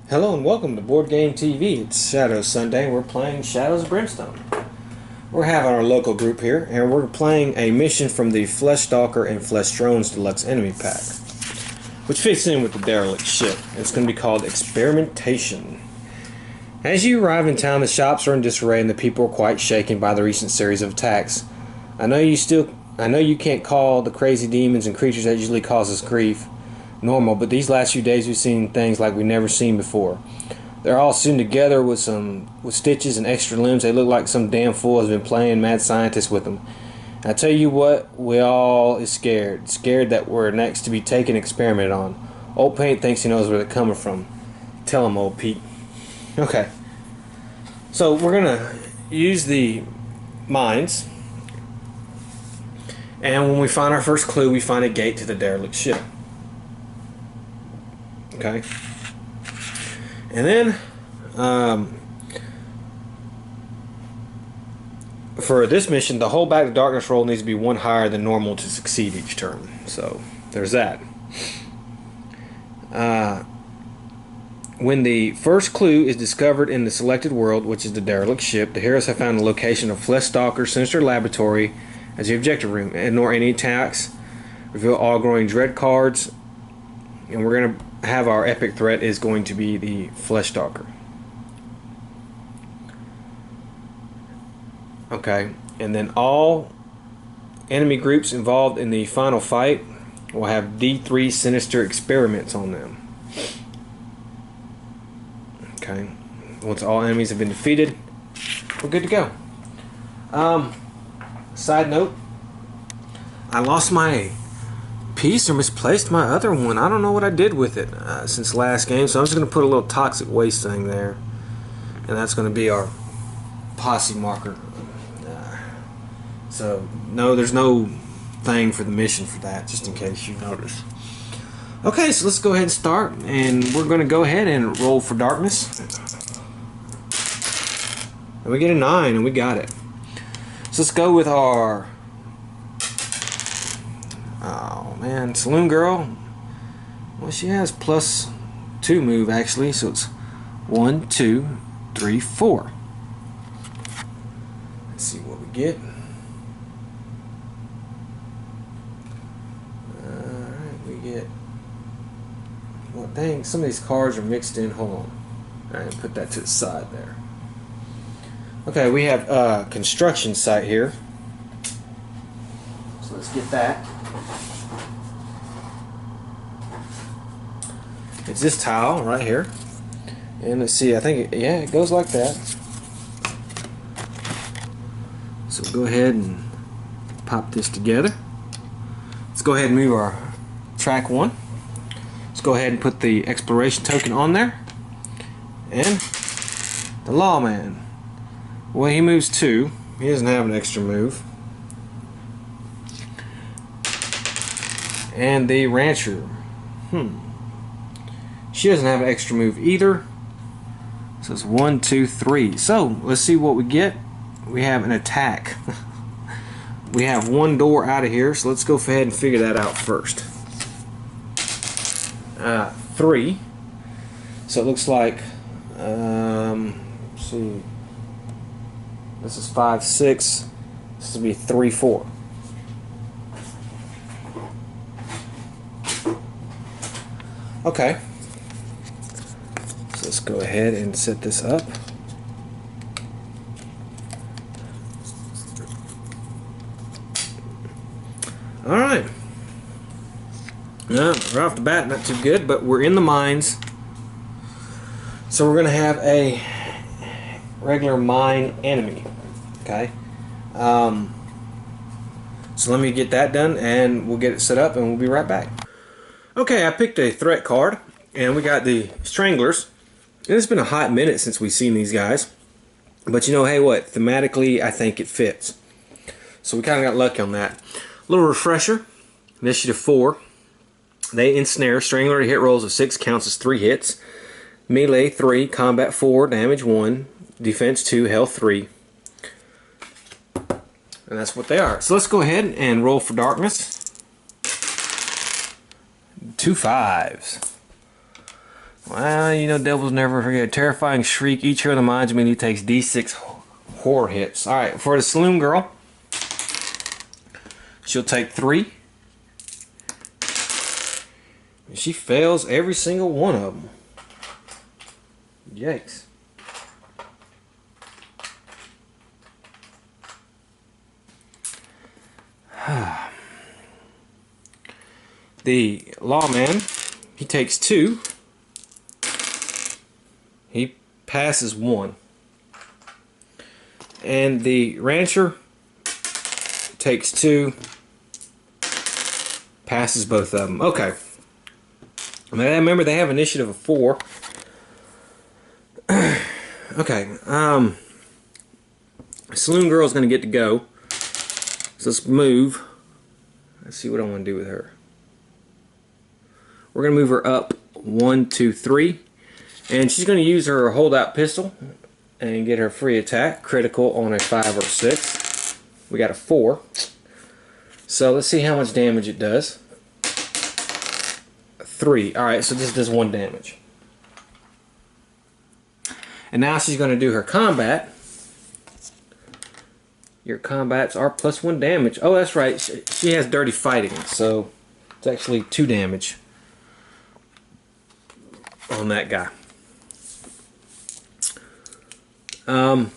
Hello and welcome to Boardgame TV. It's Shadow Sunday. We're playing Shadows of Brimstone. We're having our local group here, and we're playing a mission from the Flesh Stalker and Flesh Drones Deluxe Enemy Pack, which fits in with the derelict ship. It's going to be called Experimentation. As you arrive in town, the shops are in disarray and the people are quite shaken by the recent series of attacks. I know you can't call the crazy demons and creatures that usually cause us grief normal, but these last few days we've seen things like we've never seen before. They're all sewn together with stitches and extra limbs. They look like some damn fool has been playing mad scientist with them. And I tell you what, we all is scared that we're next to be taken and experimented on. Old Paint thinks he knows where they're coming from. Tell him, old Pete. Okay, so we're gonna use the mines, and when we find our first clue, we find a gate to the derelict ship. Okay, and then for this mission, the hold back the darkness roll needs to be one higher than normal to succeed each turn. So there's that. When the first clue is discovered in the selected world, which is the derelict ship, the heroes have found the location of Flesh Stalker's sinister laboratory as the objective room. Ignore any attacks. Reveal all growing dread cards. And we're going to have our epic threat is going to be the Flesh Stalker. Okay, and then all enemy groups involved in the final fight will have D3 sinister experiments on them. Okay, once all enemies have been defeated, we're good to go. Side note, I lost my piece or misplaced my other one. I don't know what I did with it since last game, so I'm just going to put a little toxic waste thing there, and that's going to be our posse marker. So no, there's no thing for the mission for that, just in case you notice. Okay, so let's go ahead and start, and we're going to go ahead and roll for darkness. And we get a 9, and we got it. So let's go with our... Oh man, Saloon Girl. Well, she has +2 move actually, so it's 1, 2, 3, 4. Let's see what we get. Alright, we get... Well, dang, some of these cards are mixed in. Hold on. Alright, put that to the side there. Okay, we have a construction site here. So let's get that. It's this tile right here. And let's see, I think, yeah, it goes like that. So go ahead and pop this together. Let's go ahead and move our track 1. Let's go ahead and put the exploration token on there. And the lawman. Well, he moves 2. He doesn't have an extra move. And the rancher. She doesn't have an extra move either. So it's 1, 2, 3. So let's see what we get. We have an attack. We have one door out of here, so let's go ahead and figure that out first. 3. So it looks like, let's see, this is 5, 6. This will be 3, 4. Okay. So let's go ahead and set this up. Alright. Right off the bat, not too good, but we're in the mines. So we're going to have a regular mine enemy. Okay. So let me get that done and we'll get it set up and we'll be right back. Okay, I picked a threat card and we got the Stranglers. And it's been a hot minute since we've seen these guys. But you know, hey, what? Thematically, I think it fits. So we kind of got lucky on that. Little refresher. Initiative 4. They ensnare. Strangler to hit rolls of 6 counts as 3 hits. Melee 3. Combat 4. Damage 1. Defense 2. Health 3. And that's what they are. So let's go ahead and roll for darkness. 2 5s. Well, you know, devils never forget. Terrifying shriek. Each hero reminds me he takes D6 horror hits. Alright, for the Saloon Girl, she'll take 3. And she fails every single one of them. Yikes. The Lawman, he takes 2. He passes 1. And the Rancher takes 2. Passes both of them. Okay. Remember, they have initiative of 4. Okay. Saloon Girl's going to get to go. So let's move. Let's see what I want to do with her. We're going to move her up 1, 2, 3. And she's going to use her holdout pistol and get her free attack. Critical on a 5 or 6. We got a 4. So let's see how much damage it does. 3. Alright, so this does 1 damage. And now she's going to do her combat. Your combats are +1 damage. Oh, that's right. She has dirty fighting, so it's actually 2 damage on that guy. Let's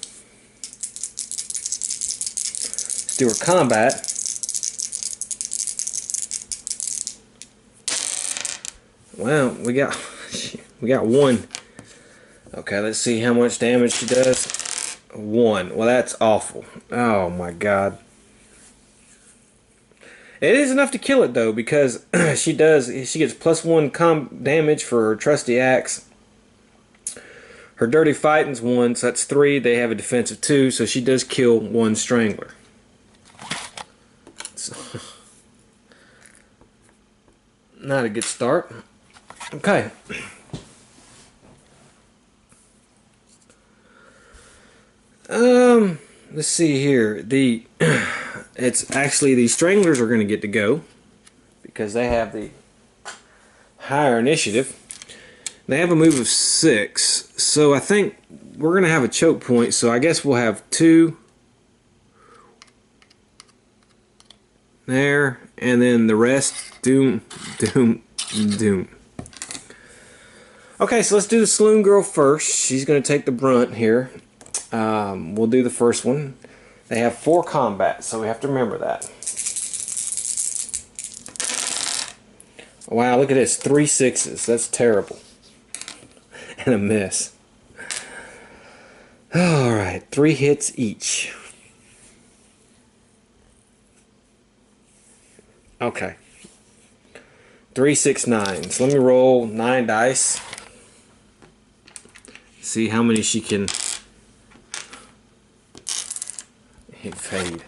do her combat. Well, we got 1. Okay, let's see how much damage she does. 1. Well, that's awful. Oh my god. It is enough to kill it though, because she gets +1 damage for her trusty axe. Her dirty fighting's 1, so that's 3. They have a defense of 2, so she does kill 1 Strangler. So, not a good start. Okay. Let's see here. It's actually the Stranglers are going to get to go because they have the higher initiative. They have a move of 6, so I think we're going to have a choke point. So I guess we'll have 2 there, and then the rest doom, doom, doom. Okay, so let's do the Saloon Girl first. She's going to take the brunt here. We'll do the first one. They have 4 combats, so we have to remember that. Wow, look at this. 3 6s. That's terrible. And a miss. Alright, 3 hits each. Okay. 3 6 9s. Let me roll 9 dice. See how many she can hit fade.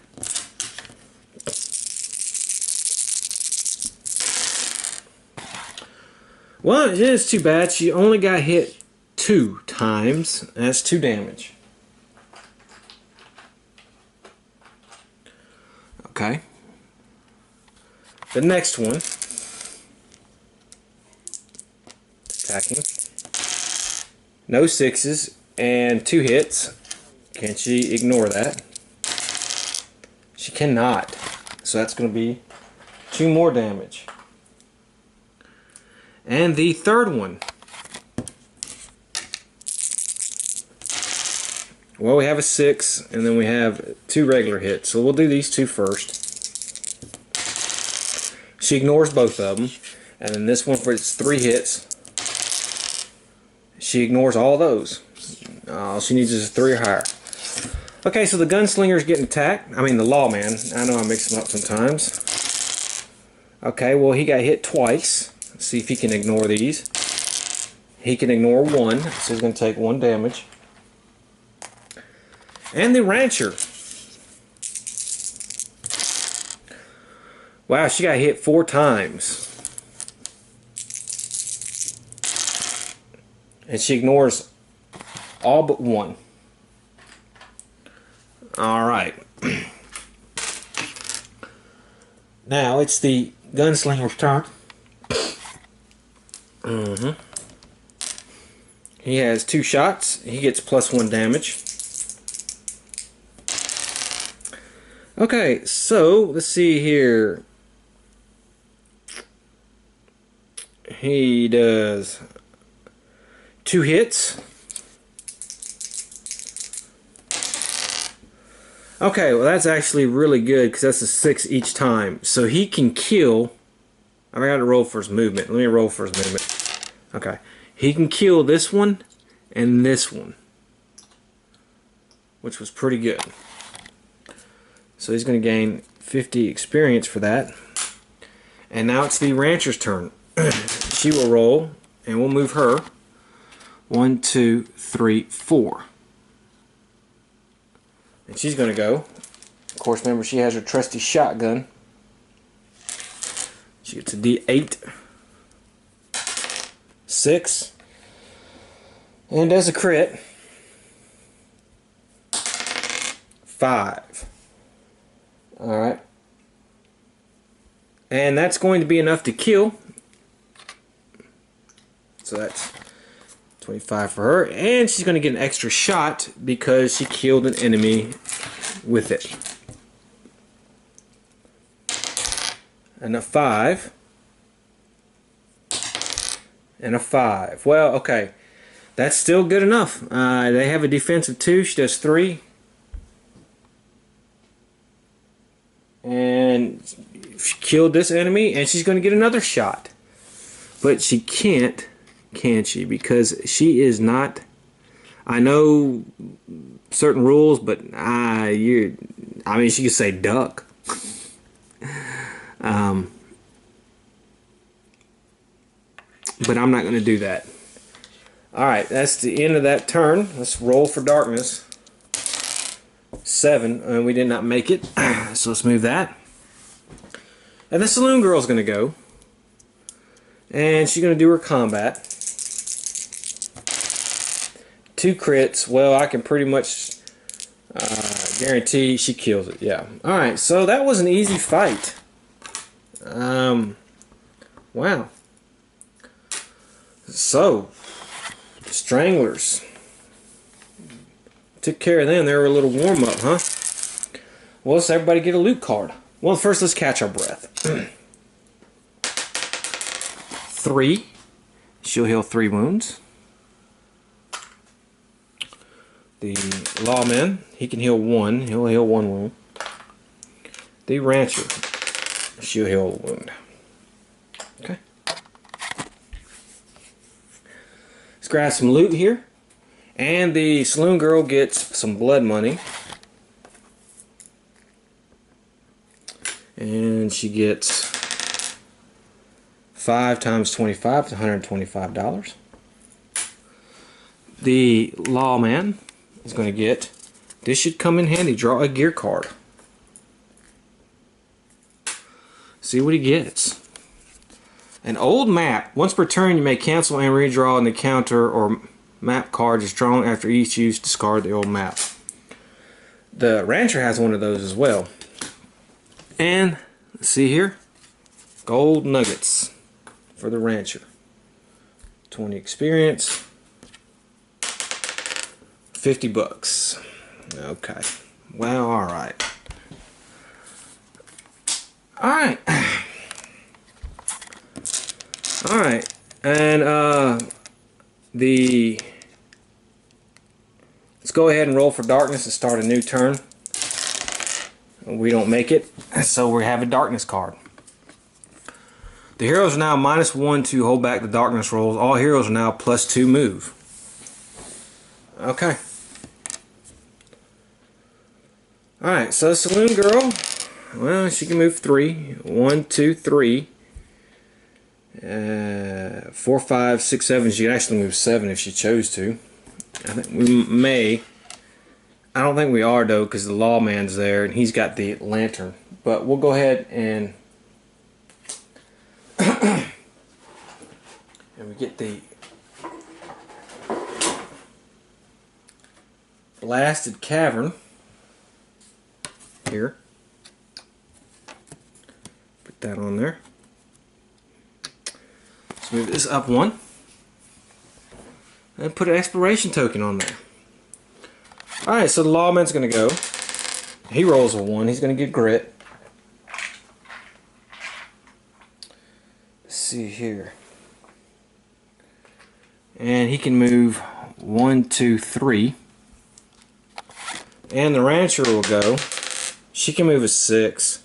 Well, it is too bad. She only got hit 2 times. That's 2 damage. Okay. The next one. Attacking. No 6s and 2 hits. Can she ignore that? She cannot. So that's going to be 2 more damage. And the third one. Well, we have a 6, and then we have 2 regular hits. So we'll do these 2 first. She ignores both of them. And then this one for its 3 hits. She ignores all those. All she needs is a 3 or higher. Okay, so the gunslinger's getting attacked. I mean the lawman. I know I mix them up sometimes. Okay, well he got hit twice. Let's see if he can ignore these. He can ignore 1, so he's going to take 1 damage. And the rancher. Wow, she got hit 4 times. And she ignores all but 1. Alright. Now it's the gunslinger's turn. He has 2 shots. He gets +1 damage. Okay, so let's see here. He does 2 hits. Okay, well that's actually really good because that's a 6 each time. So he can kill. I got to roll for his movement. Let me roll for his movement. Okay, he can kill this one and this one, which was pretty good. So he's going to gain 50 experience for that. And now it's the rancher's turn. She will roll, and we'll move her. 1, 2, 3, 4. And she's going to go. Of course, remember, she has her trusty shotgun. She gets a D8. 6. And does a crit. 5. Alright. And that's going to be enough to kill. So that's 25 for her. And she's going to get an extra shot because she killed an enemy with it. And a 5. And a 5. Well, okay. That's still good enough. They have a defense of 2. She does 3. And she killed this enemy, and she's going to get another shot. But she can't, can she? Because she is not. I know certain rules, but I mean, she could say duck. But I'm not going to do that. Alright, that's the end of that turn. Let's roll for darkness. 7, and we did not make it. So let's move that. And the saloon girl's going to go. And she's going to do her combat. 2 crits. Well, I can pretty much guarantee she kills it. Yeah. Alright, so that was an easy fight. Wow. So, the Stranglers. Took care of them. They were a little warm up, huh? Well, let's everybody get a loot card. Well, first let's catch our breath. 3. She'll heal 3 wounds. The lawman, he can heal 1. He'll heal 1 wound. The rancher, she'll heal a wound. Okay. Let's grab some loot here. And the saloon girl gets some blood money. And she gets 5 times 25 to $125. The lawman is going to get, this should come in handy, draw a gear card. See what he gets. An old map. Once per turn you may cancel and redraw an encounter or map card is drawn after each use. Discard the old map. The rancher has one of those as well. And let's see here, gold nuggets for the rancher. 20 experience. 50 bucks. Okay. Well, alright. Alright. Alright. And let's go ahead and roll for darkness and start a new turn. We don't make it, so we have a darkness card. The heroes are now -1 to hold back the darkness rolls. All heroes are now +2 move. Okay. Alright, so saloon girl, well, she can move 3. 1, 2, 3. 4, 5, 6, 7. She can actually move 7 if she chose to. I think we may. I don't think we are though, because the lawman's there and he's got the lantern. But we'll go ahead and we get the blasted cavern here. Put that on there. Let's move this up 1. and put an exploration token on there. Alright, so the lawman's going to go. He rolls a 1. He's going to get grit. Let's see here. And he can move 1, 2, 3. And the rancher will go. She can move a 6.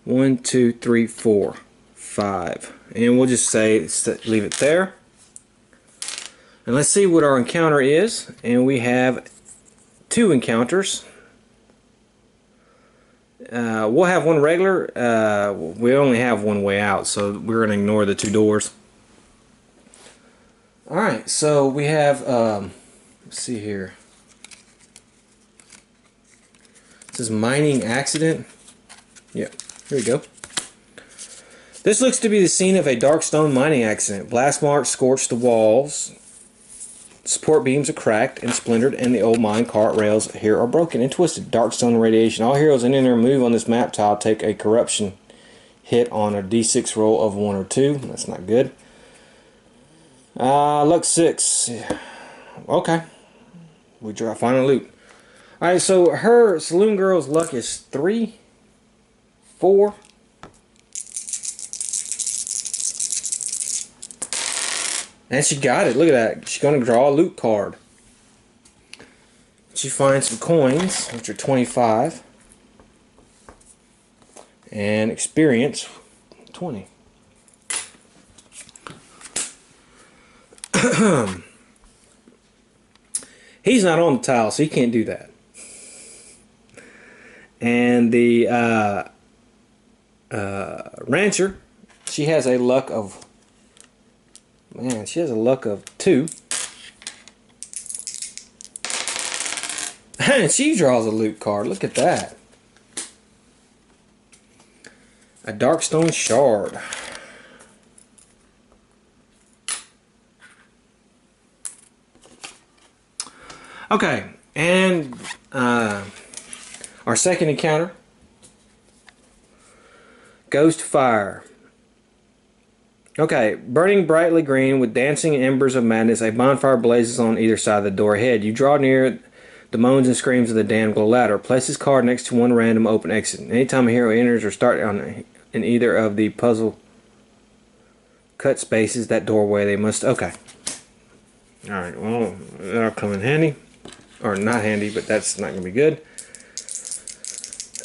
1, 2, 3, 4, 5. And we'll just say, leave it there. And let's see what our encounter is. And we have 2 encounters. We'll have one regular. We only have one way out, so we're going to ignore the 2 doors. Alright, so we have, let's see here. This is mining accident. Yep, here we go. This looks to be the scene of a dark stone mining accident. Blast marks scorched the walls. Support beams are cracked and splintered, and the old mine cart rails here are broken and twisted. Dark stone radiation. All heroes in and move on this map tile take a corruption hit on a d6 roll of 1 or 2. That's not good. Luck 6. Okay. We draw final loot. Alright, so her saloon girl's luck is 3, 4. And she got it. Look at that. She's going to draw a loot card. She finds some coins, which are 25. And experience, 20. He's not on the tile, so he can't do that. And the rancher, she has a luck of... Man, she has a luck of 2. And she draws a loot card. Look at that. A Darkstone Shard. Okay, and our second encounter. Ghost Fire. Okay, burning brightly green with dancing embers of madness, a bonfire blazes on either side of the door ahead. You draw near the moans and screams of the damned glow ladder. Place this card next to one random open exit. Anytime a hero enters or starts in either of the puzzle cut spaces, that doorway, they must... Okay. Alright, well, that'll come in handy. Or not handy, but that's not going to be good.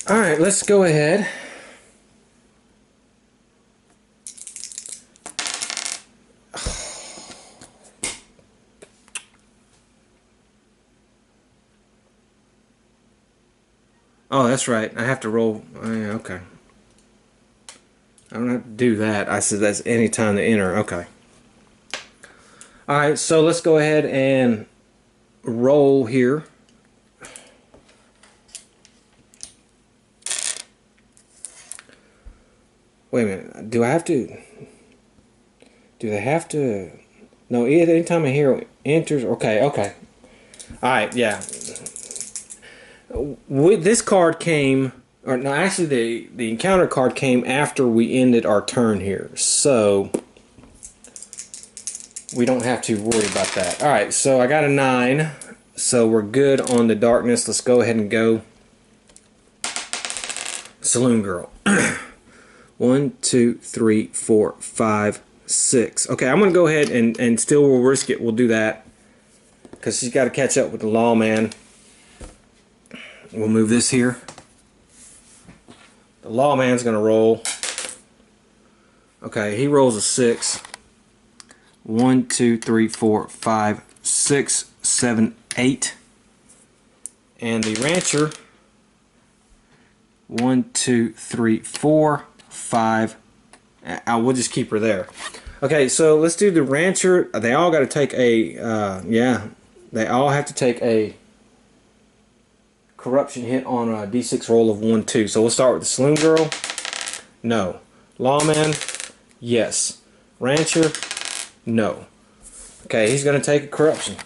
Alright, let's go ahead. Oh, that's right. I have to roll. Oh, yeah, okay. I don't have to do that. I said that's any time to enter. Okay. Alright, so let's go ahead and roll here. Wait a minute. Do I have to... Do they have to... No, anytime a hero enters... Okay, okay. Alright, yeah. This card came... Or no, actually the encounter card came after we ended our turn here. So... we don't have to worry about that. Alright, so I got a 9. So we're good on the darkness. Let's go ahead and go. Saloon Girl. 1, 2, 3, 4, 5, 6. Okay, I'm going to go ahead and still we'll risk it. We'll do that. Because she's got to catch up with the lawman. We'll move this here. The lawman's going to roll. Okay, he rolls a 6. 1, 2, 3, 4, 5, 6, 7, 8. And the rancher, 1, 2, 3, 4, 5. We'll just keep her there. Okay, so let's do the rancher. They all got to take a, yeah, they all have to take a corruption hit on a d6 roll of 1, 2. So we'll start with the saloon girl. No. Lawman, yes. Rancher, no. Okay, he's going to take a corruption.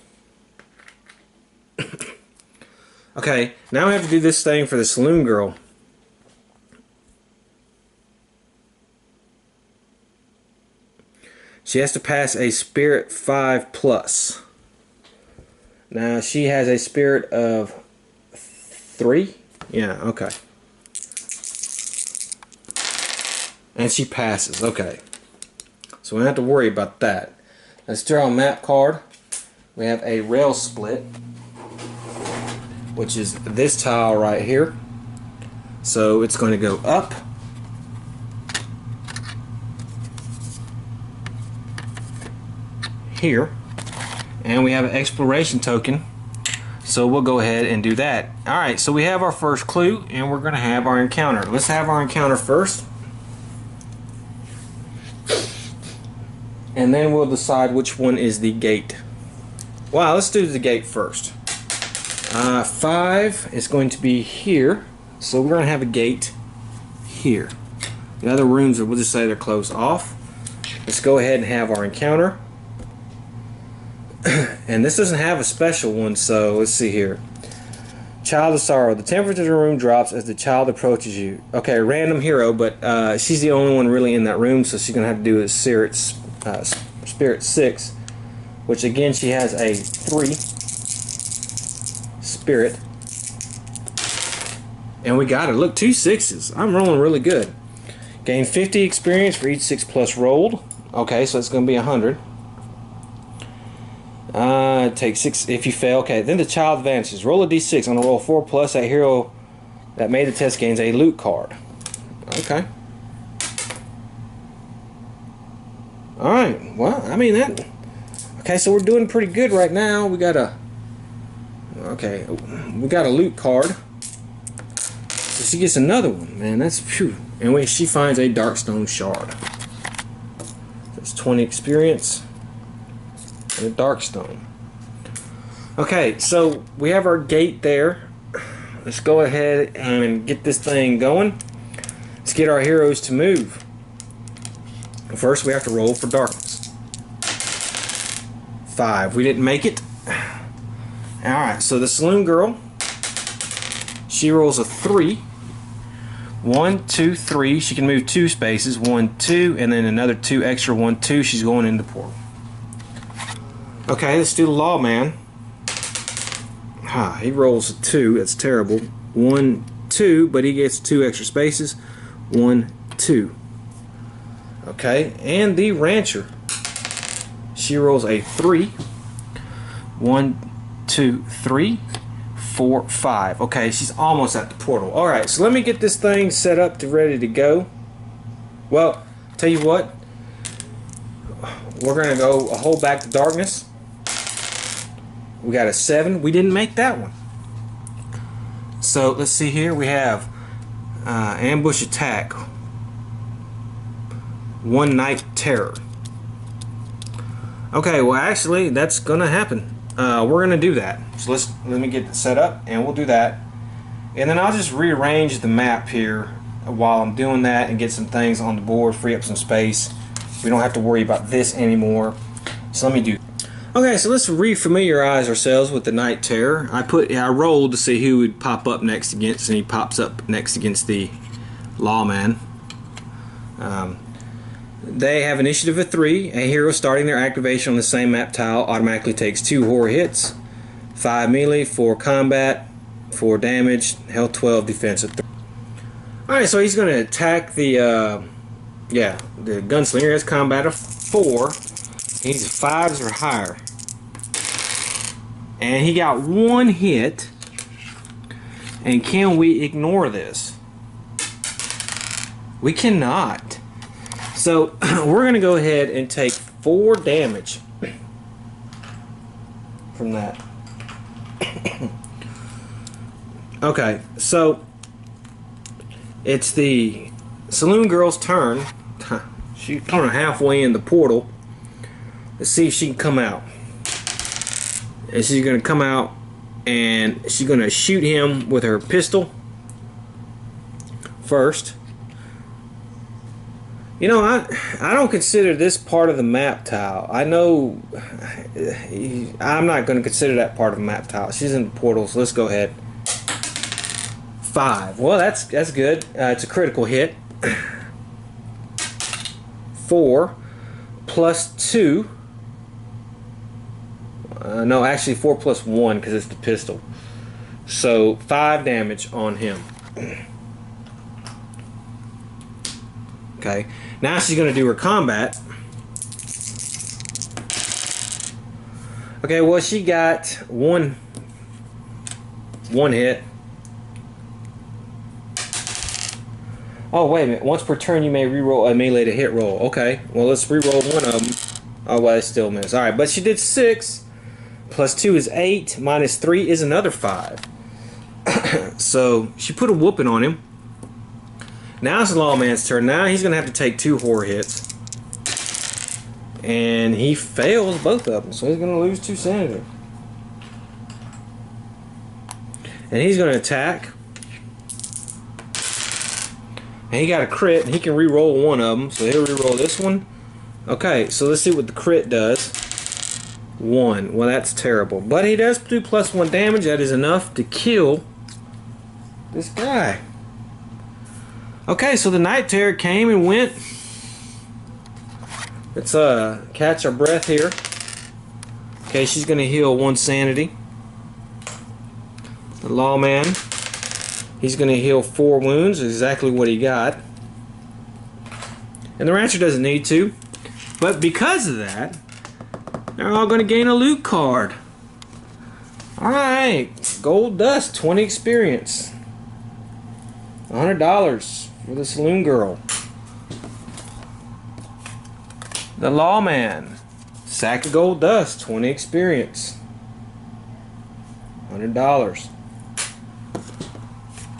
Okay, now I have to do this thing for the saloon girl. She has to pass a spirit 5+. Now she has a spirit of 3. Yeah, okay. And she passes. Okay. So we don't have to worry about that. Let's draw a map card. We have a rail split, which is this tile right here. So it's going to go up. Here. And we have an exploration token. So we'll go ahead and do that. Alright, so we have our first clue and we're going to have our encounter. Let's have our encounter first. And then we'll decide which one is the gate. Well, let's do the gate first. 5 is going to be here. So we're going to have a gate here. The other rooms, we'll just say they're closed off. Let's go ahead and have our encounter. And this doesn't have a special one, so let's see here. Child of Sorrow. The temperature of the room drops as the child approaches you. Okay, random hero, but she's the only one really in that room, so she's going to have to do a Spirit 6, which again she has a 3 Spirit. And we got it. Look, 2 6s. I'm rolling really good. Gain 50 experience for each 6+ rolled. Okay, so it's going to be 100. Take 6 if you fail. Okay, then the child vanishes. Roll a d6. On a roll 4+, that hero that made the test gains a loot card. Okay. Alright, well, I mean that. Okay, so we're doing pretty good right now. We got a. Okay, we got a loot card. So she gets another one, man. That's phew. And she finds a Darkstone shard. That's 20 experience. And a Darkstone. Okay, so we have our gate there. Let's go ahead and get this thing going. Let's get our heroes to move. First, we have to roll for darkness. 5. We didn't make it. Alright, so the saloon girl, she rolls a 3. 1, 2, 3. She can move 2 spaces. 1, 2, and then another 2 extra. 1, 2. She's going into the portal. Okay, let's do the lawman. He rolls a 2. That's terrible. 1, 2, but he gets 2 extra spaces. 1, 2. Okay, and the rancher. She rolls a 3. 1, 2, 3, 4, 5. Okay, she's almost at the portal. Alright, so let me get this thing set up to ready to go. Well, tell you what. We're going to go a hole back to darkness. We got a 7. We didn't make that one. So let's see here. We have ambush attack. 1 night terror. Okay, well actually that's gonna happen. We're gonna do that. So let me get it set up and we'll do that. And then I'll just rearrange the map here while I'm doing that and get some things on the board, free up some space. We don't have to worry about this anymore. So let me do. Okay, so let's re-familiarize ourselves with the night terror. I rolled to see who would pop up next against, and he pops up next against the lawman. They have initiative of 3. A hero starting their activation on the same map tile automatically takes 2 horror hits, 5 melee, 4 combat, 4 damage, health 12, defense of 3. Alright, so he's going to attack the gunslinger. Has combat of 4. He's 5s or higher. And he got 1 hit. And can we ignore this? We cannot. So we're going to go ahead and take 4 damage from that. Okay, so it's the saloon girl's turn. She's kind of halfway in the portal. Let's see if she can come out. And she's going to come out and she's going to shoot him with her pistol first. You know, I don't consider this part of the map tile. I know I'm not going to consider that part of the map tile. She's in the portal, so let's go ahead. 5. Well, that's good. It's a critical hit. 4 plus 2. No, actually 4 plus 1 because it's the pistol. So 5 damage on him. Okay, now she's going to do her combat. Okay, well she got one hit. Oh wait a minute! Once per turn, you may reroll a melee to hit roll. Okay, well let's reroll one of them. Oh well, I still miss. All right, but she did 6. Plus 2 is 8. Minus 3 is another 5. So she put a whooping on him. Now it's the lawman's turn. Now he's gonna have to take 2 horror hits, and he fails both of them. So he's gonna lose 2 sanity. And he's gonna attack. And he got a crit, and he can re-roll one of them. So he'll re-roll this one. Okay, so let's see what the crit does. 1. Well, that's terrible. But he does do plus 1 damage. That is enough to kill this guy. Okay, so the Night Terror came and went. Let's catch our breath here. Okay, she's going to heal 1 sanity. The Lawman, he's going to heal 4 wounds, exactly what he got. And the Rancher doesn't need to. But because of that, they're all going to gain a loot card. Alright, gold dust, 20 experience. $100 for the Saloon Girl. The Lawman, sack of gold dust, 20 experience. $100.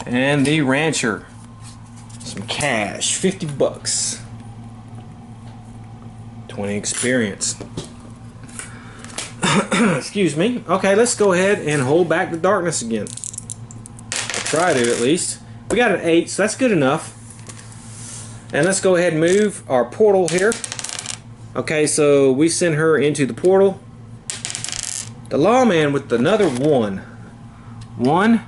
And the Rancher, some cash, 50 bucks. 20 experience. Excuse me. Okay, let's go ahead and hold back the darkness again. I'll try to at least. We got an 8, so that's good enough. And let's go ahead and move our portal here. Okay, so we send her into the portal. The Lawman with another 1. 1.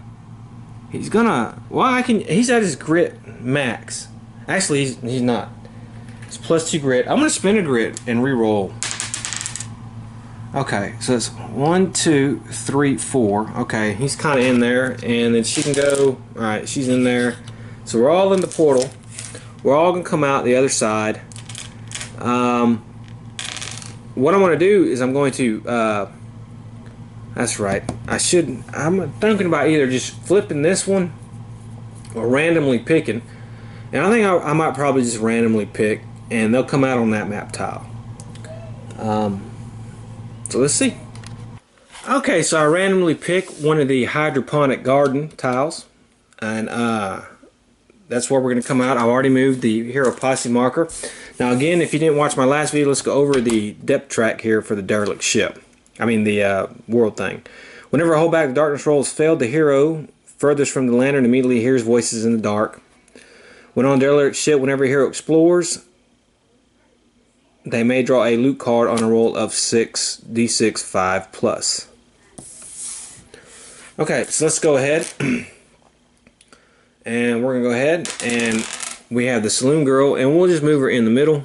He's gonna. Well, he's at his grit max. Actually, he's not. It's plus 2 grit. I'm gonna spin a grit and re-roll. Okay, so it's 1, 2, 3, 4. Okay, he's kind of in there, and then she can go. All right, she's in there. So we're all in the portal. We're all gonna come out the other side. What I'm gonna do is I'm going to. That's right. I'm thinking about either just flipping this one or randomly picking. And I think I might probably just randomly pick, and they'll come out on that map tile. So let's see. Okay, so I randomly pick one of the hydroponic garden tiles, and that's where we're going to come out. I've already moved the hero posse marker. Now again, if you didn't watch my last video, let's go over the depth track here for the derelict ship. I mean the world thing. Whenever a hold back the darkness roll has failed, the hero furthest from the lantern immediately hears voices in the dark. When on derelict ship, whenever a hero explores, they may draw a loot card on a roll of 6d6 5 plus. Okay, so let's go ahead. And we're going to go ahead and we have the Saloon Girl, and we'll just move her in the middle.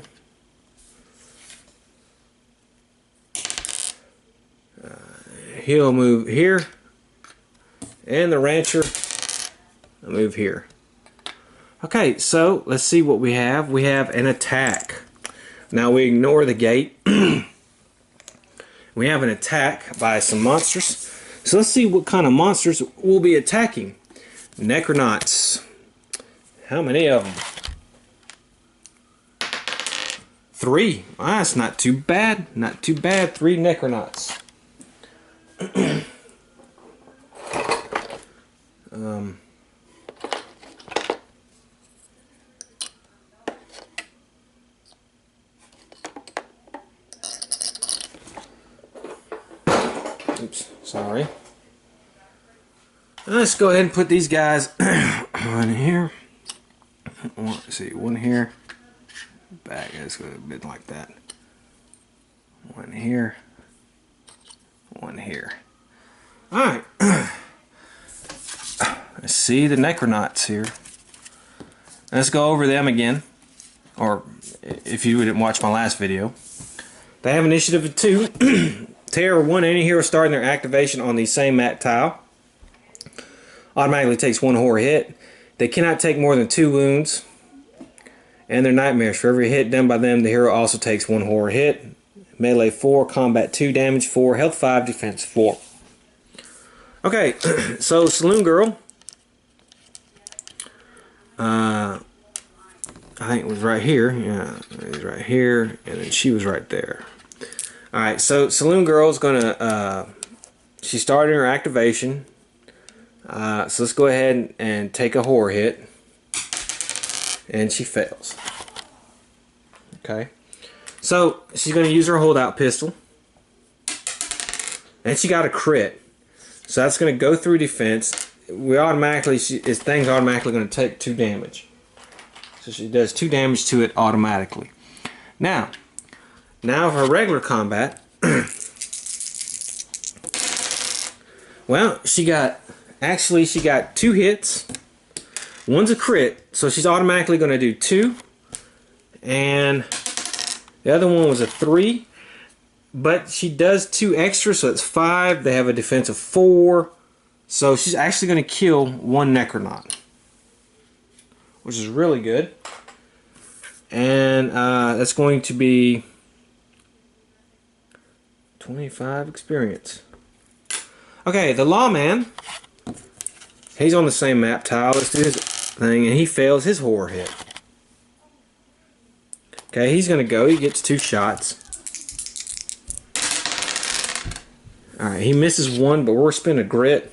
He'll move here, and the Rancher will move here. Okay, so let's see what we have. We have an attack. Now we ignore the gate. We have an attack by some monsters. So let's see what kind of monsters we'll be attacking. Necronauts. How many of them? 3. Ah, that's not too bad. Not too bad. 3 Necronauts. Oops, sorry. Let's go ahead and put these guys on here. Let's see, one here. Back, let's go a bit like that. One here. One here. Alright. Let's see the Necronauts here. Let's go over them again. Or if you didn't watch my last video. They have initiative of 2. Terror, one anti-hero starting their activation on the same map tile automatically takes 1 horror hit. They cannot take more than 2 wounds. And they're nightmares. For every hit done by them, the hero also takes 1 horror hit. Melee 4, combat 2, damage 4, health 5, defense 4. Okay, so Saloon Girl. I think it was right here. Yeah, it was right here, and then she was right there. Alright, so Saloon Girl's gonna, she started her activation. So let's go ahead and take a horror hit. And she fails. Okay. So she's going to use her holdout pistol. And she got a crit. So that's going to go through defense. We automatically, this thing's automatically going to take 2 damage. So she does 2 damage to it automatically. Now for regular combat. Well, she got 2 hits. One's a crit, so she's automatically going to do 2. And the other one was a 3. But she does 2 extra, so it's 5. They have a defense of 4. So she's actually going to kill 1 Necronaut, which is really good. And that's going to be 25 experience. Okay, the Lawman. He's on the same map tile. Let's do his thing, and he fails his horror hit. Okay, he's going to go. He gets 2 shots. Alright, he misses 1, but we're spinning a grit.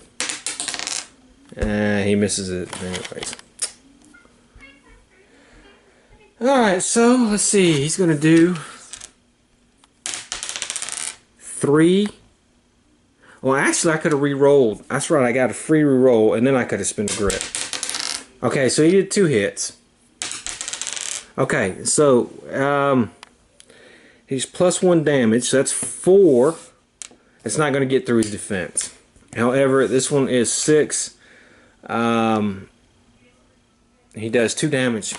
He misses it anyways. Alright, so let's see. He's going to do 3. Well, actually, I could have re-rolled. That's right, I got a free re-roll, and then I could have spent a grit. Okay, so he did 2 hits. Okay, so he's +1 damage, so that's 4. It's not going to get through his defense. However, this one is 6. He does 2 damage.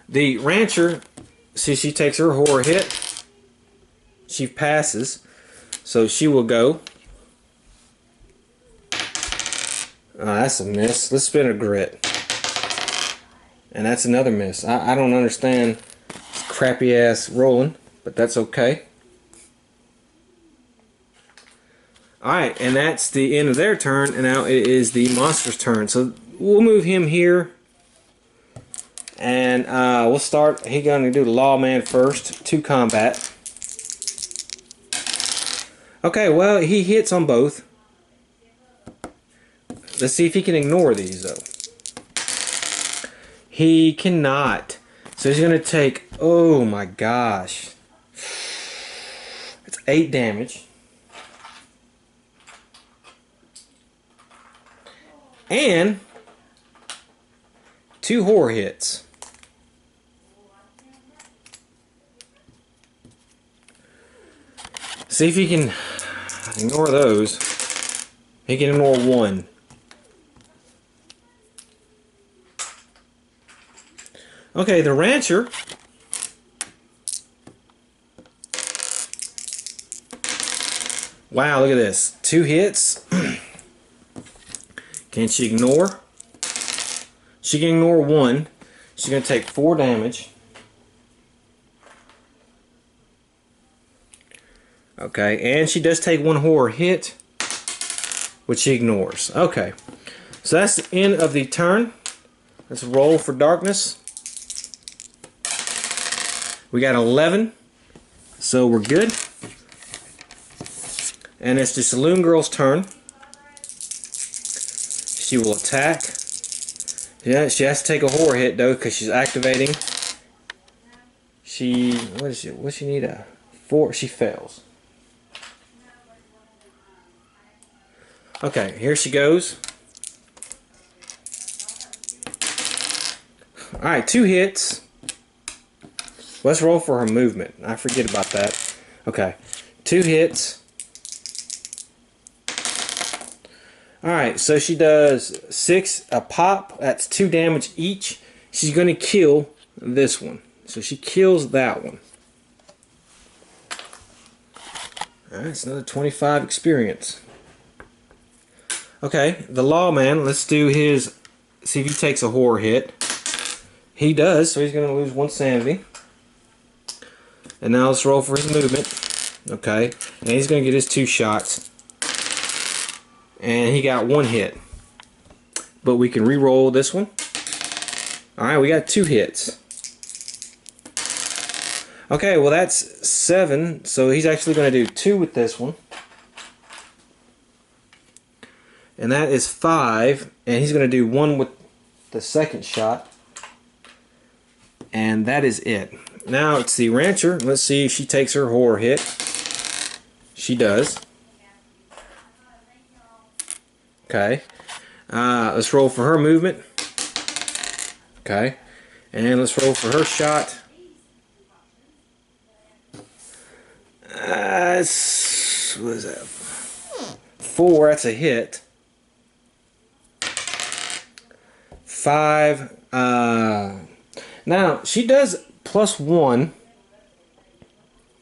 The Rancher, see, she takes her horror hit. She passes, so she will go. That's a miss. Let's spin a grit. And that's another miss. I don't understand this crappy ass rolling, but that's okay. Alright, and that's the end of their turn, and now it is the monster's turn. So we'll move him here. And we'll start. He's going to do the Lawman first. 2 combat. Okay, well, he hits on both. Let's see if he can ignore these, though. He cannot. So he's going to take, oh my gosh. It's 8 damage. And 2 horror hits. See if he can ignore those. He can ignore 1. Okay, the Rancher. Wow, look at this. 2 hits. Can she ignore? She can ignore 1. She's going to take 4 damage. Okay, and she does take 1 horror hit, which she ignores. Okay, so that's the end of the turn. Let's roll for darkness. We got 11, so we're good. And it's the Saloon Girl's turn. She will attack. Yeah, she has to take a horror hit though, because she's activating. What she need a 4? She fails. Okay, here she goes. Alright, 2 hits. Let's roll for her movement. I forget about that. Okay, 2 hits. Alright, so she does 6 a pop. That's 2 damage each. She's going to kill this one. So she kills that one. Alright, it's another 25 experience. Okay, the lawman, let's do his, see if he takes a horror hit. He does, so he's going to lose 1 sanity. And now let's roll for his movement. Okay, and he's going to get his 2 shots. And he got 1 hit. But we can re-roll this one. Alright, we got 2 hits. Okay, well that's 7, so he's actually going to do 2 with this one. And that is 5, and he's going to do 1 with the second shot. And that is it. Now it's the rancher. Let's see if she takes her horror hit. She does. Okay. Let's roll for her movement. Okay. And let's roll for her shot. What is that? 4, that's a hit. 5. Now, she does +1.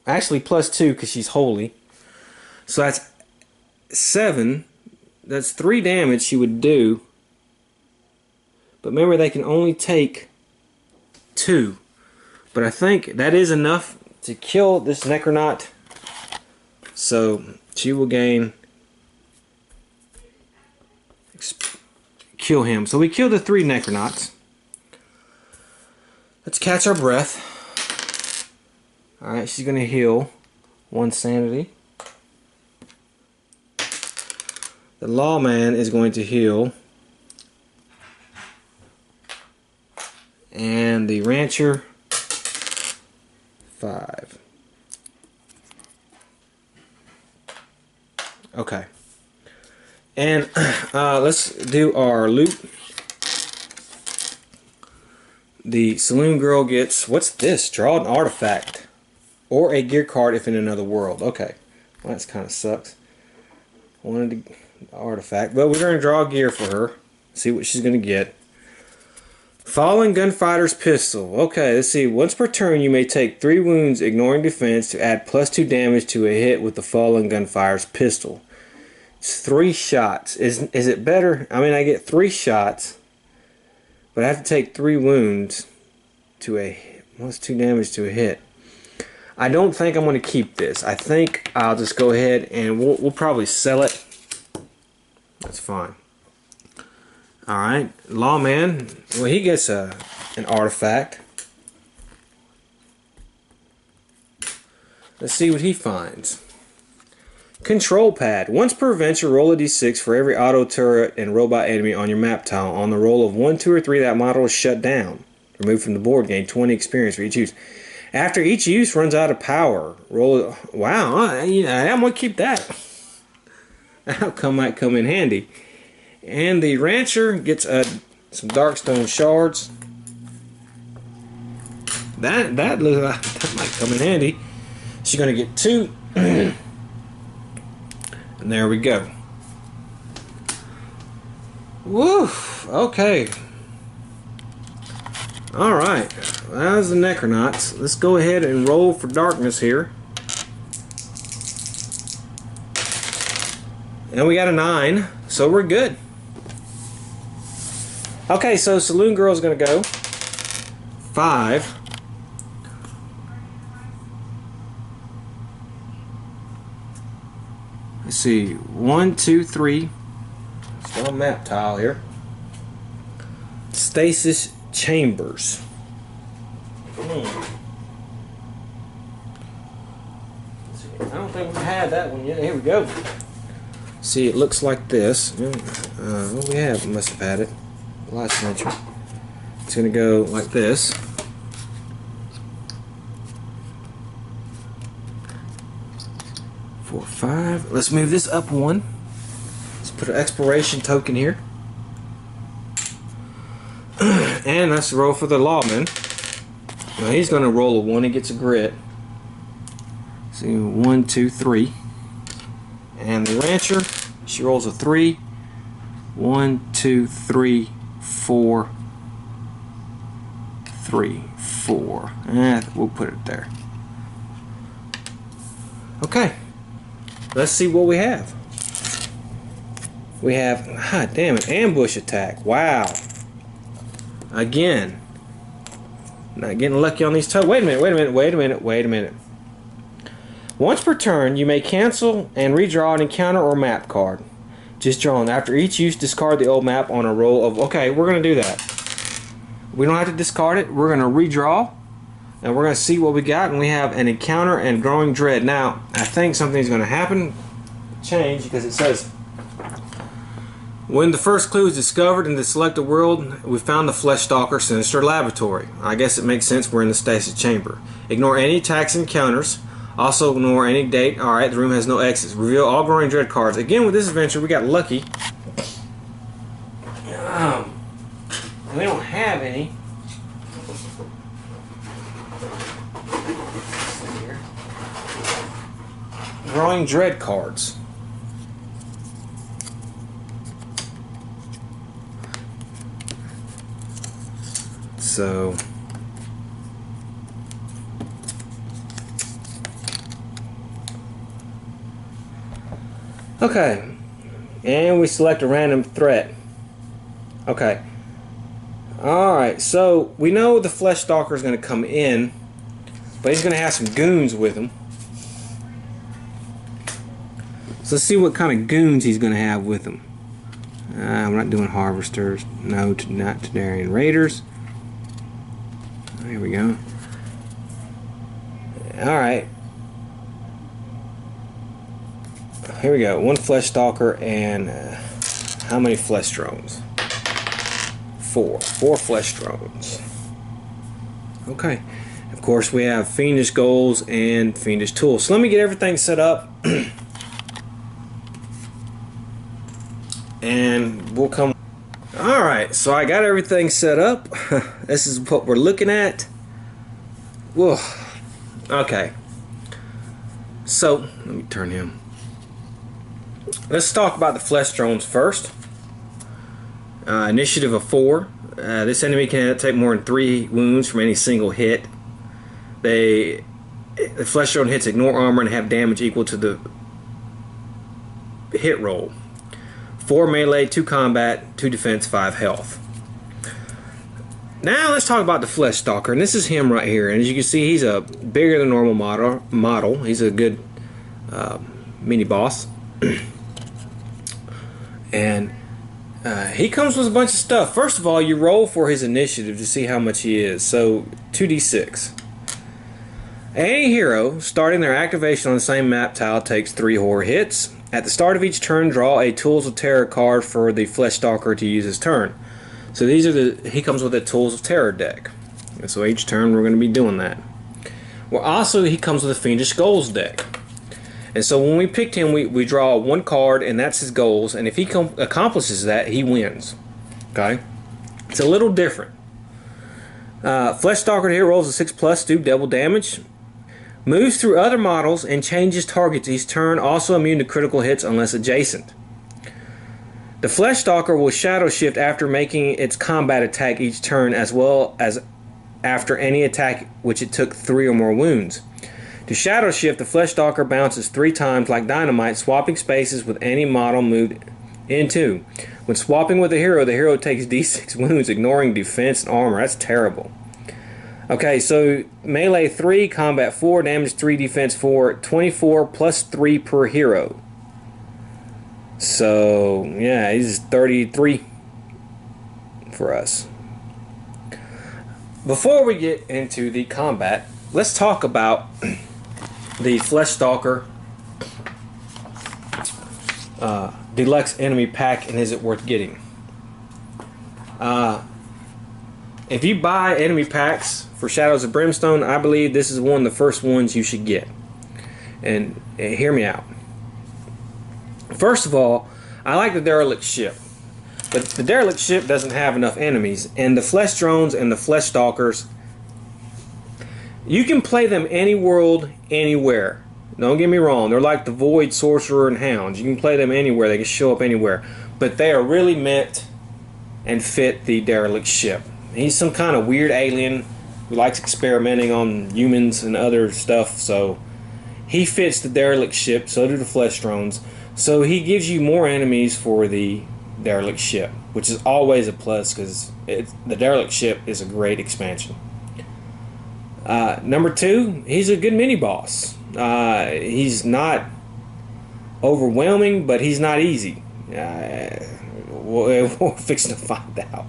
Actually, +2 because she's holy. So that's 7. That's 3 damage she would do. But remember, they can only take 2. But I think that is enough to kill this Necronaut. So she will gain... kill him. So we killed the 3 Necronauts. Let's catch our breath. Alright, she's going to heal 1 sanity. The lawman is going to heal. And the rancher 5. Okay. And let's do our loot. The saloon girl gets, what's this? Draw an artifact. Or a gear card if in another world. Okay. Well, that's kind of sucks. Wanted the artifact. But we're going to draw gear for her. See what she's going to get. Fallen Gunfighter's Pistol. Okay, let's see. Once per turn, you may take 3 wounds, ignoring defense, to add +2 damage to a hit with the Fallen Gunfighter's Pistol. It's 3 shots. Is it better? I mean, I get 3 shots, but I have to take 3 wounds to a +2 damage to a hit. I don't think I'm going to keep this. I think I'll just go ahead and we'll probably sell it. That's fine. Alright, Lawman, well, he gets an artifact. Let's see what he finds. Control Pad. Once per adventure, roll a d6 for every auto turret and robot enemy on your map tile. On the roll of 1, 2, or 3, that model is shut down. Removed from the board. Gain 20 experience for each use. After each use runs out of power, roll. Wow, I'm going to keep that. That might come in handy. And the rancher gets some darkstone shards. That might come in handy. She's going to get 2. And there we go. Woo! Okay. Alright. That was the Necronauts. Let's go ahead and roll for darkness here. And we got a 9, so we're good. Okay, so Saloon Girl's going to go 5. Let's see, 1, 2, 3. Still a map tile here. Stasis Chambers. I don't think we've had that one yet. Here we go. See, it looks like this. What we have? We must have had it. Last adventure. It's going to go like this. Four, 5. Let's move this up 1. Let's put an exploration token here. And let's roll for the lawman. Now he's going to roll a 1. He gets a grit. See, 1, 2, 3. And the rancher, she rolls a 3. 1, 2, 3, 4, 3, 4. We'll put it there. Okay. Let's see what we have. We have, god damn it, ambush attack. Wow. Again. Not getting lucky on these toes. Wait a minute. Once per turn, you may cancel and redraw an encounter or map card. Just drawn. After each use, discard the old map on a roll of... Okay, we're going to do that. We don't have to discard it. We're going to redraw. And we're going to see what we got. And we have an encounter and growing dread. Now, I think something's going to happen. Change, because it says... When the first clue is discovered in the selected world, we found the Flesh Stalker Sinister Laboratory. I guess it makes sense, we're in the stasis chamber. Ignore any attacks and encounters. Also ignore any date. Alright, the room has no exits. Reveal all growing dread cards. Again, with this adventure, we got lucky. We don't have any. Growing dread cards. So okay, and we select a random threat. Okay, alright, so we know the Flesh Stalker is going to come in, but he's going to have some goons with him. So let's see what kind of goons he's going to have with him. We're not doing harvesters. No, not Tadarian Raiders. Here we go. Alright. Here we go. 1 Flesh Stalker and how many Flesh Drones? 4. 4 Flesh Drones. Okay. Of course, we have Fiendish Goals and Fiendish Tools. So let me get everything set up. And we'll come. Alright, so I got everything set up. This is what we're looking at. Whoa. Okay. So, let me turn him. Let's talk about the Flesh Drones first. Initiative of 4. This enemy can take more than 3 wounds from any single hit. The Flesh Drone hits ignore armor and have damage equal to the hit roll. 4 melee, 2 combat, 2 defense, 5 health. Now let's talk about the Flesh Stalker, and this is him right here. And as you can see, he's a bigger than normal model. He's a good mini boss, and he comes with a bunch of stuff. First of all, you roll for his initiative to see how much he is. So 2d6. Any hero starting their activation on the same map tile takes 3 horror hits. At the start of each turn, draw a Tools of Terror card for the Flesh Stalker to use his turn. So these are he comes with a Tools of Terror deck. And so each turn we're going to be doing that. Well, also he comes with a Fiendish Goals deck. And so when we picked him, we draw 1 card, and that's his goals. And if he accomplishes that, he wins. Okay? It's a little different. Flesh Stalker here rolls a 6+, do double damage. Moves through other models and changes targets each turn, also immune to critical hits unless adjacent. The Flesh Stalker will shadow shift after making its combat attack each turn, as well as after any attack which it took 3 or more wounds. To shadow shift, the Flesh Stalker bounces 3 times like dynamite, swapping spaces with any model moved into. When swapping with the hero takes d6 wounds, ignoring defense and armor. That's terrible. Okay, so melee 3, combat 4, damage 3, defense 4, 24 plus 3 per hero. So, yeah, he's 33 for us. Before we get into the combat, let's talk about the Flesh Stalker Deluxe Enemy Pack, and is it worth getting? If you buy enemy packs for Shadows of Brimstone, I believe this is one of the first ones you should get. And hear me out. First of all, I like the derelict ship. But the derelict ship doesn't have enough enemies. And the Flesh Drones and the Flesh Stalkers, you can play them any world, anywhere. Don't get me wrong. They're like the Void, Sorcerer, and Hounds. You can play them anywhere. They can show up anywhere. But they are really meant and fit the derelict ship. He's some kind of weird alien He likes experimenting on humans and other stuff, so he fits the derelict ship, so do the flesh drones. So he gives you more enemies for the derelict ship, which is always a plus because the derelict ship is a great expansion. Number 2, he's a good mini boss. He's not overwhelming, but he's not easy. We're fixing to find out.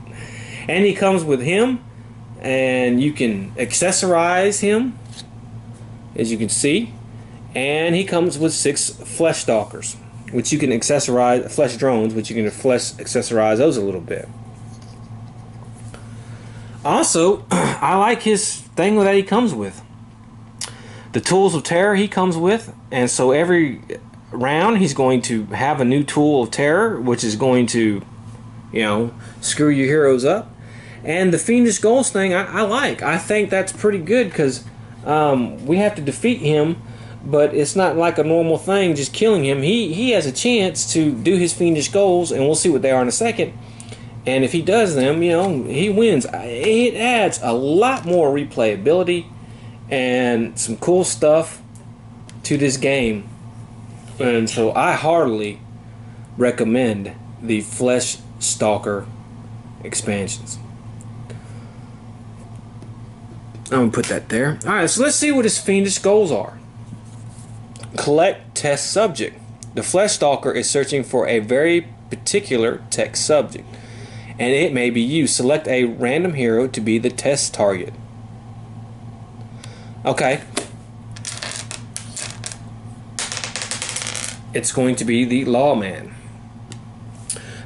And he comes with him, and you can accessorize him, as you can see. And he comes with 6 flesh stalkers, which you can accessorize, flesh drones, which you can accessorize those a little bit. Also, I like his thing that he comes with. The tools of terror he comes with, and so every round he's going to have a new tool of terror, which is going to, you know, screw your heroes up. And the fiendish goals thing I like. I think that's pretty good because we have to defeat him, but it's not like a normal thing just killing him. He has a chance to do his fiendish goals, and we'll see what they are in a second. And if he does them, you know, he wins. It adds a lot more replayability and some cool stuff to this game. And so I heartily recommend the Flesh Stalker expansions. I'm going to put that there. Alright, so let's see what his fiendish goals are. Collect test subject. The Flesh Stalker is searching for a very particular text subject, and it may be you. Select a random hero to be the test target. Okay. It's going to be the Lawman.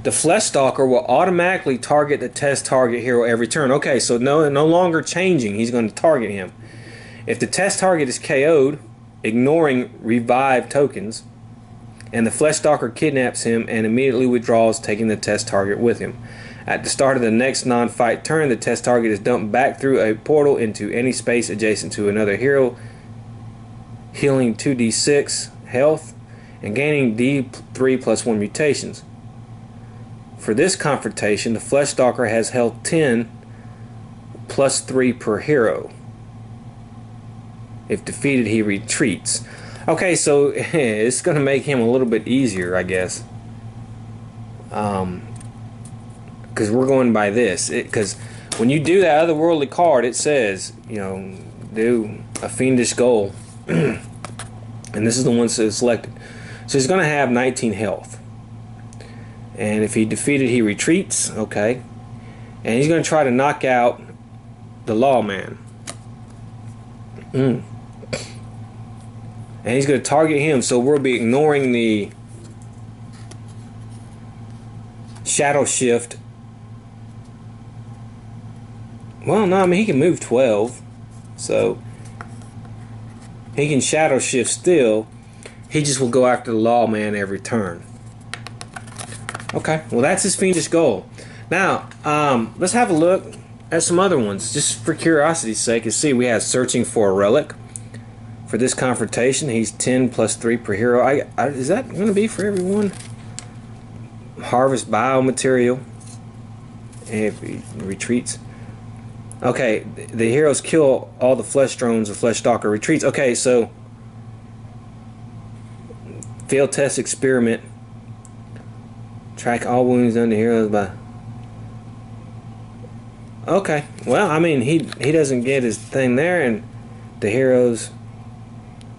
The Flesh Stalker will automatically target the test target hero every turn. Okay, so no longer changing. He's going to target him. If the test target is KO'd, ignoring revive tokens, and the Flesh Stalker kidnaps him and immediately withdraws, taking the test target with him. At the start of the next non-fight turn, the test target is dumped back through a portal into any space adjacent to another hero, healing 2d6 health and gaining d3 plus 1 mutations. For this confrontation, the Flesh Stalker has health 10 plus 3 per hero. If defeated, he retreats. Okay, so it's going to make him a little bit easier, I guess. Because we're going by this. Because when you do that otherworldly card, it says, you know, do a fiendish goal. And this is the one that's selected. So he's going to have 19 health. And if he defeated, he retreats. Okay. And he's going to try to knock out the Lawman. And he's going to target him, so we'll be ignoring the shadow shift. Well, no, I mean, he can move 12. So he can shadow shift still. He just will go after the Lawman every turn. Okay, well, that's his fiendish goal. Now, let's have a look at some other ones, just for curiosity's sake. You see, we have searching for a relic. For this confrontation, he's 10 plus 3 per hero. Is that going to be for everyone? Harvest biomaterial. If he retreats. Okay, the heroes kill all the flesh drones. The Flesh Stalker retreats. Okay, so field test experiment. Track all wounds done to heroes by. Okay, well, I mean, he doesn't get his thing there, and the heroes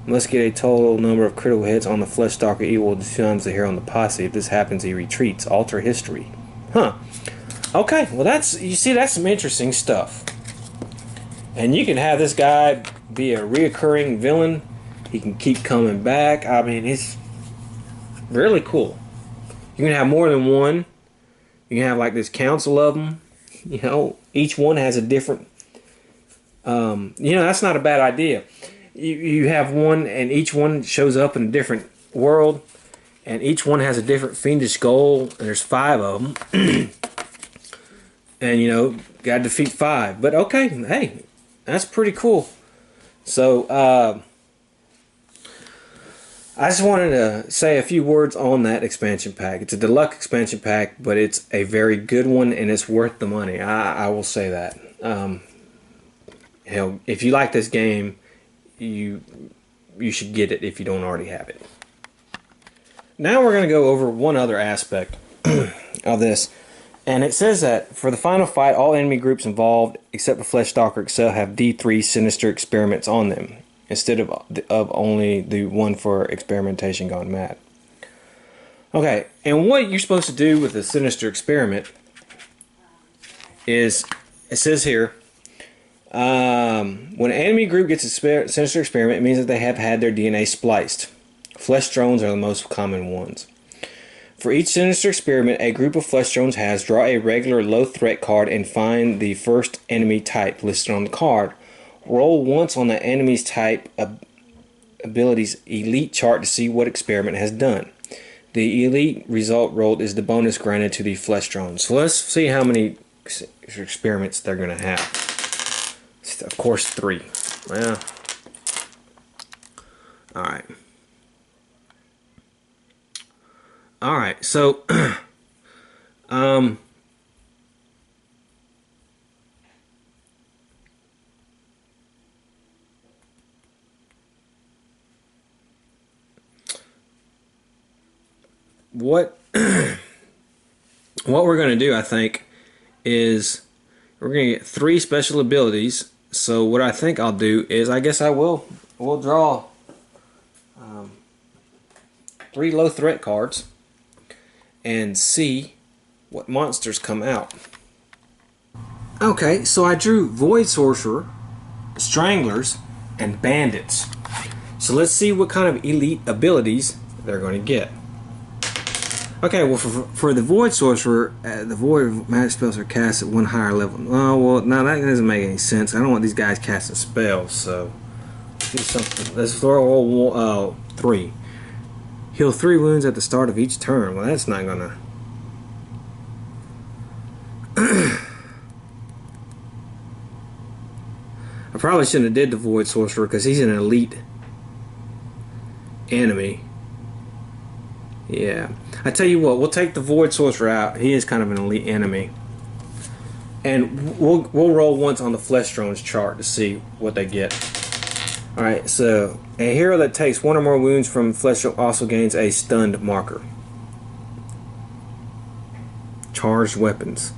must get a total number of critical hits on the Flesh Stalker equal to times the hero in the posse. If this happens, he retreats. Alter history. Huh. Okay, well, you see, that's some interesting stuff. And you can have this guy be a reoccurring villain. He can keep coming back. I mean, it's really cool. You can have more than one. You can have like this council of them. You know, each one has a different. That's not a bad idea. You have one, and each one shows up in a different world, and each one has a different fiendish goal. And there's 5 of them, and got to defeat 5. But okay, hey, that's pretty cool. So I just wanted to say a few words on that expansion pack. It's a deluxe expansion pack, but it's a very good one, and it's worth the money. I will say that. hell, if you like this game, you should get it if you don't already have it. Now we're going to go over one other aspect of this. And it says that for the final fight, all enemy groups involved, except the Flesh Stalker itself, have D3 sinister experiments on them, instead of only the one for experimentation gone mad. Okay, and what you're supposed to do with the sinister experiment is, it says here, when an enemy group gets a sinister experiment, it means that they have had their DNA spliced. Flesh drones are the most common ones. For each sinister experiment a group of flesh drones has, draw a regular low threat card and find the first enemy type listed on the card. Roll once on the enemy's type ability's elite chart to see what experiment has done. The elite result rolled is the bonus granted to the flesh drones. So let's see how many experiments they're going to have. Of course, 3. Well, alright. Alright, so what we're going to do, I think, is we're going to get 3 special abilities. So what I think I'll do is, I guess we'll draw 3 low threat cards and see what monsters come out. Okay, so I drew Void Sorcerer, Stranglers, and Bandits. So let's see what kind of elite abilities they're going to get. Okay, well for the Void Sorcerer, the Void magic spells are cast at 1 higher level. Oh, well, no, that doesn't make any sense. I don't want these guys casting spells, so let's do something. Let's throw 3. Heal 3 wounds at the start of each turn. Well, that's not gonna... I probably shouldn't have did the Void Sorcerer because he's an elite enemy. Yeah. I tell you what, we'll take the Void Sorcerer out. He is kind of an elite enemy. And we'll roll once on the Flesh Drone's chart to see what they get. Alright, so a hero that takes 1 or more wounds from Flesh also gains a stunned marker. Charged weapons.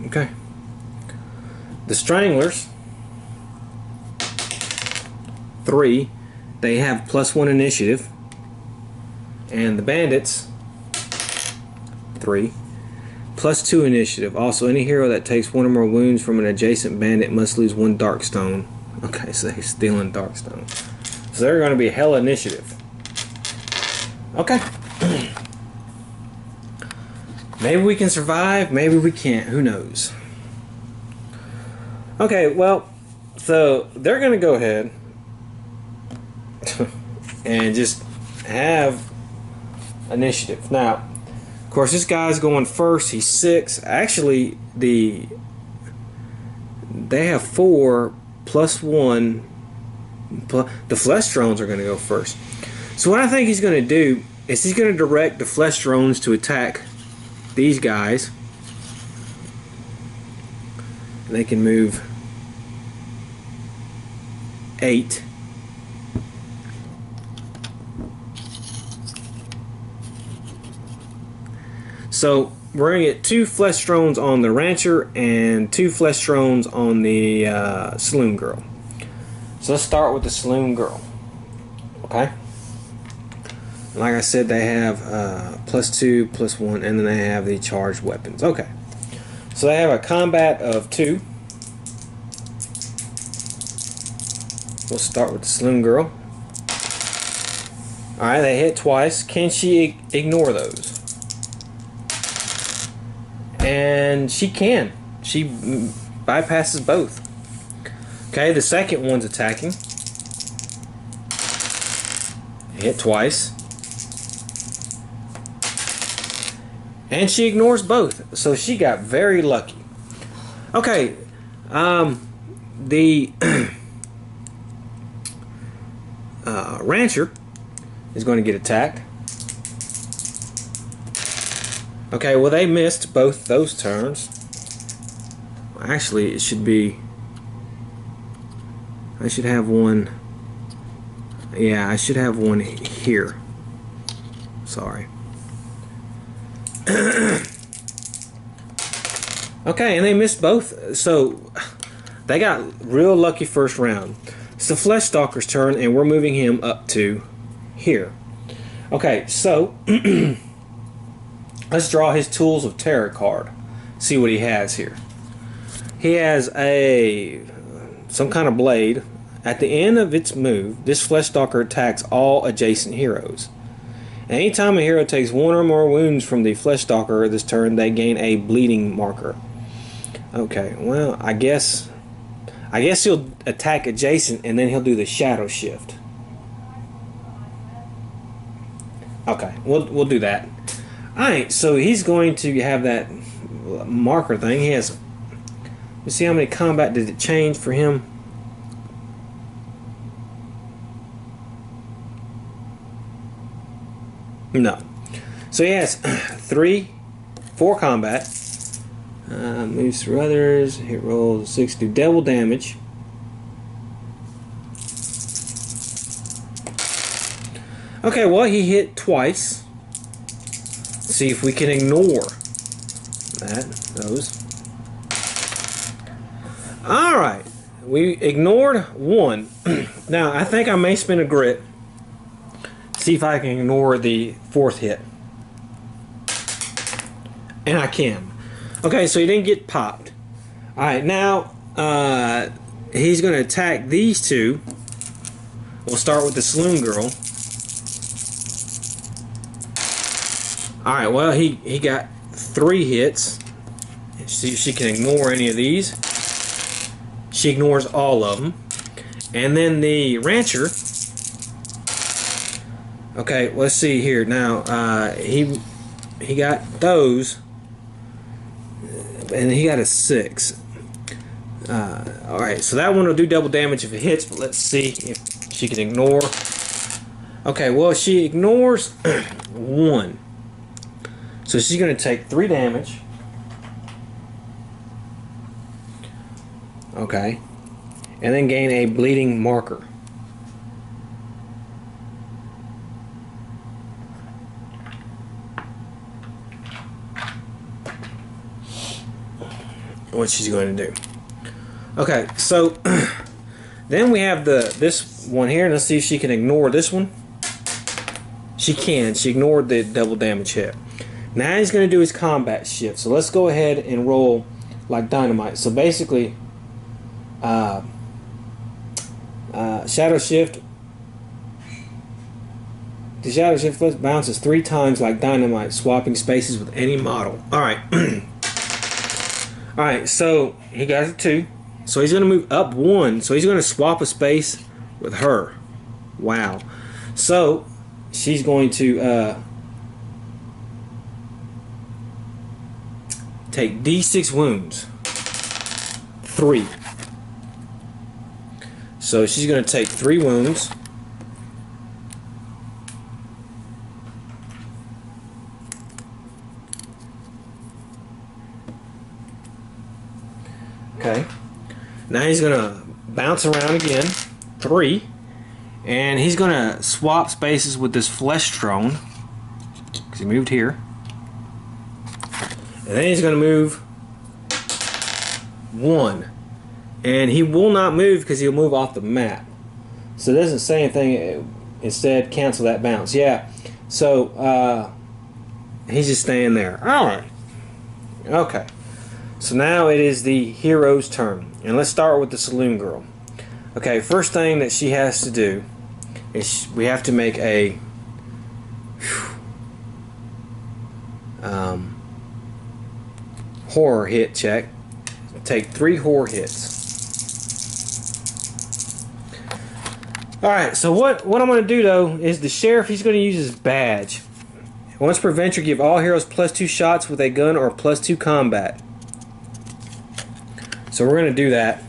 Okay. The Stranglers, 3. They have +1 initiative. And the Bandits, 3. +2 initiative. Also, any hero that takes 1 or more wounds from an adjacent bandit must lose 1 Darkstone. Okay, so they're stealing Darkstone. So they're going to be hella initiative. Okay. Maybe we can survive, maybe we can't. Who knows? Okay, well, so they're going to go ahead and just have initiative. Now, of course, this guy's going first. He's 6. Actually, they have 4 +1. The Flesh Drones are going to go first. So what I think he's going to do is he's going to direct the Flesh Drones to attack these guys. And they can move 8. So we're going to get 2 Flesh Drones on the Rancher and 2 Flesh Drones on the Saloon Girl. So let's start with the Saloon Girl. Okay? Like I said, they have +2, +1, and then they have the charged weapons. Okay. So they have a combat of 2. We'll start with the Saloon Girl. Alright, they hit twice. Can she ignore those? And she can. She bypasses both. Okay, the second one's attacking. Hit twice. And she ignores both. So she got very lucky. Okay. The rancher is going to get attacked. Okay, well they missed both those turns. Actually, it should be... I should have one... Yeah, I should have one here. Sorry. Okay, and they missed both. So, they got real lucky first round. It's the Flesh Stalker's turn, and we're moving him up to here. Okay, so... let's draw his Tools of Terror card. See what he has here. He has some kind of blade. At the end of its move, this Flesh Stalker attacks all adjacent heroes. Anytime a hero takes one or more wounds from the Flesh Stalker this turn, they gain a bleeding marker. Okay, well, I guess he'll attack adjacent and then he'll do the shadow shift. Okay, we'll do that. Alright, so he's going to have that marker thing. He has... Let's see how many combat did it change for him. No. So he has 4 combat. Moves through others. Hit rolls 6, do double damage. Okay, well he hit twice. Let's see if we can ignore those. Alright. We ignored one. Now I think I may spin a grit. See if I can ignore the 4th hit. And I can. Okay, so he didn't get popped. Alright, now he's going to attack these two. We'll start with the Saloon Girl. Alright, well he got 3 hits. See if she can ignore any of these. She ignores all of them. And then the Rancher... Okay, let's see here. Now, he got those, and he got a 6. Alright, so that one will do double damage if it hits, but let's see if she can ignore. Okay, well, she ignores 1. So she's going to take 3 damage. Okay. And then gain a bleeding marker. What she's going to do. Okay, so then we have this one here. Let's see if she can ignore this one. She can. She ignored the double damage hit. Now he's going to do his combat shift. So let's go ahead and roll like dynamite. So basically, shadow shift. The shadow shift bounces 3 times like dynamite, swapping spaces with any model. All right. Alright, so he got a 2. So he's going to move up 1. So he's going to swap a space with her. Wow. So she's going to take D6 wounds. 3. So she's going to take 3 wounds. Okay. Now he's going to bounce around again. 3. And he's going to swap spaces with this Flesh Drone. Because he moved here. And then he's going to move 1. And he will not move because he'll move off the map. So it doesn't say anything. Instead, cancel that bounce. Yeah. So, he's just staying there. Alright. Okay. So now it is the hero's turn. And let's start with the Saloon Girl. Okay, first thing that she has to do is we have to make a horror hit check. Take 3 horror hits. Alright, so what I'm going to do though is the sheriff, he's going to use his badge. Once per venture, give all heroes +2 shots with a gun or +2 combat. So we're going to do that.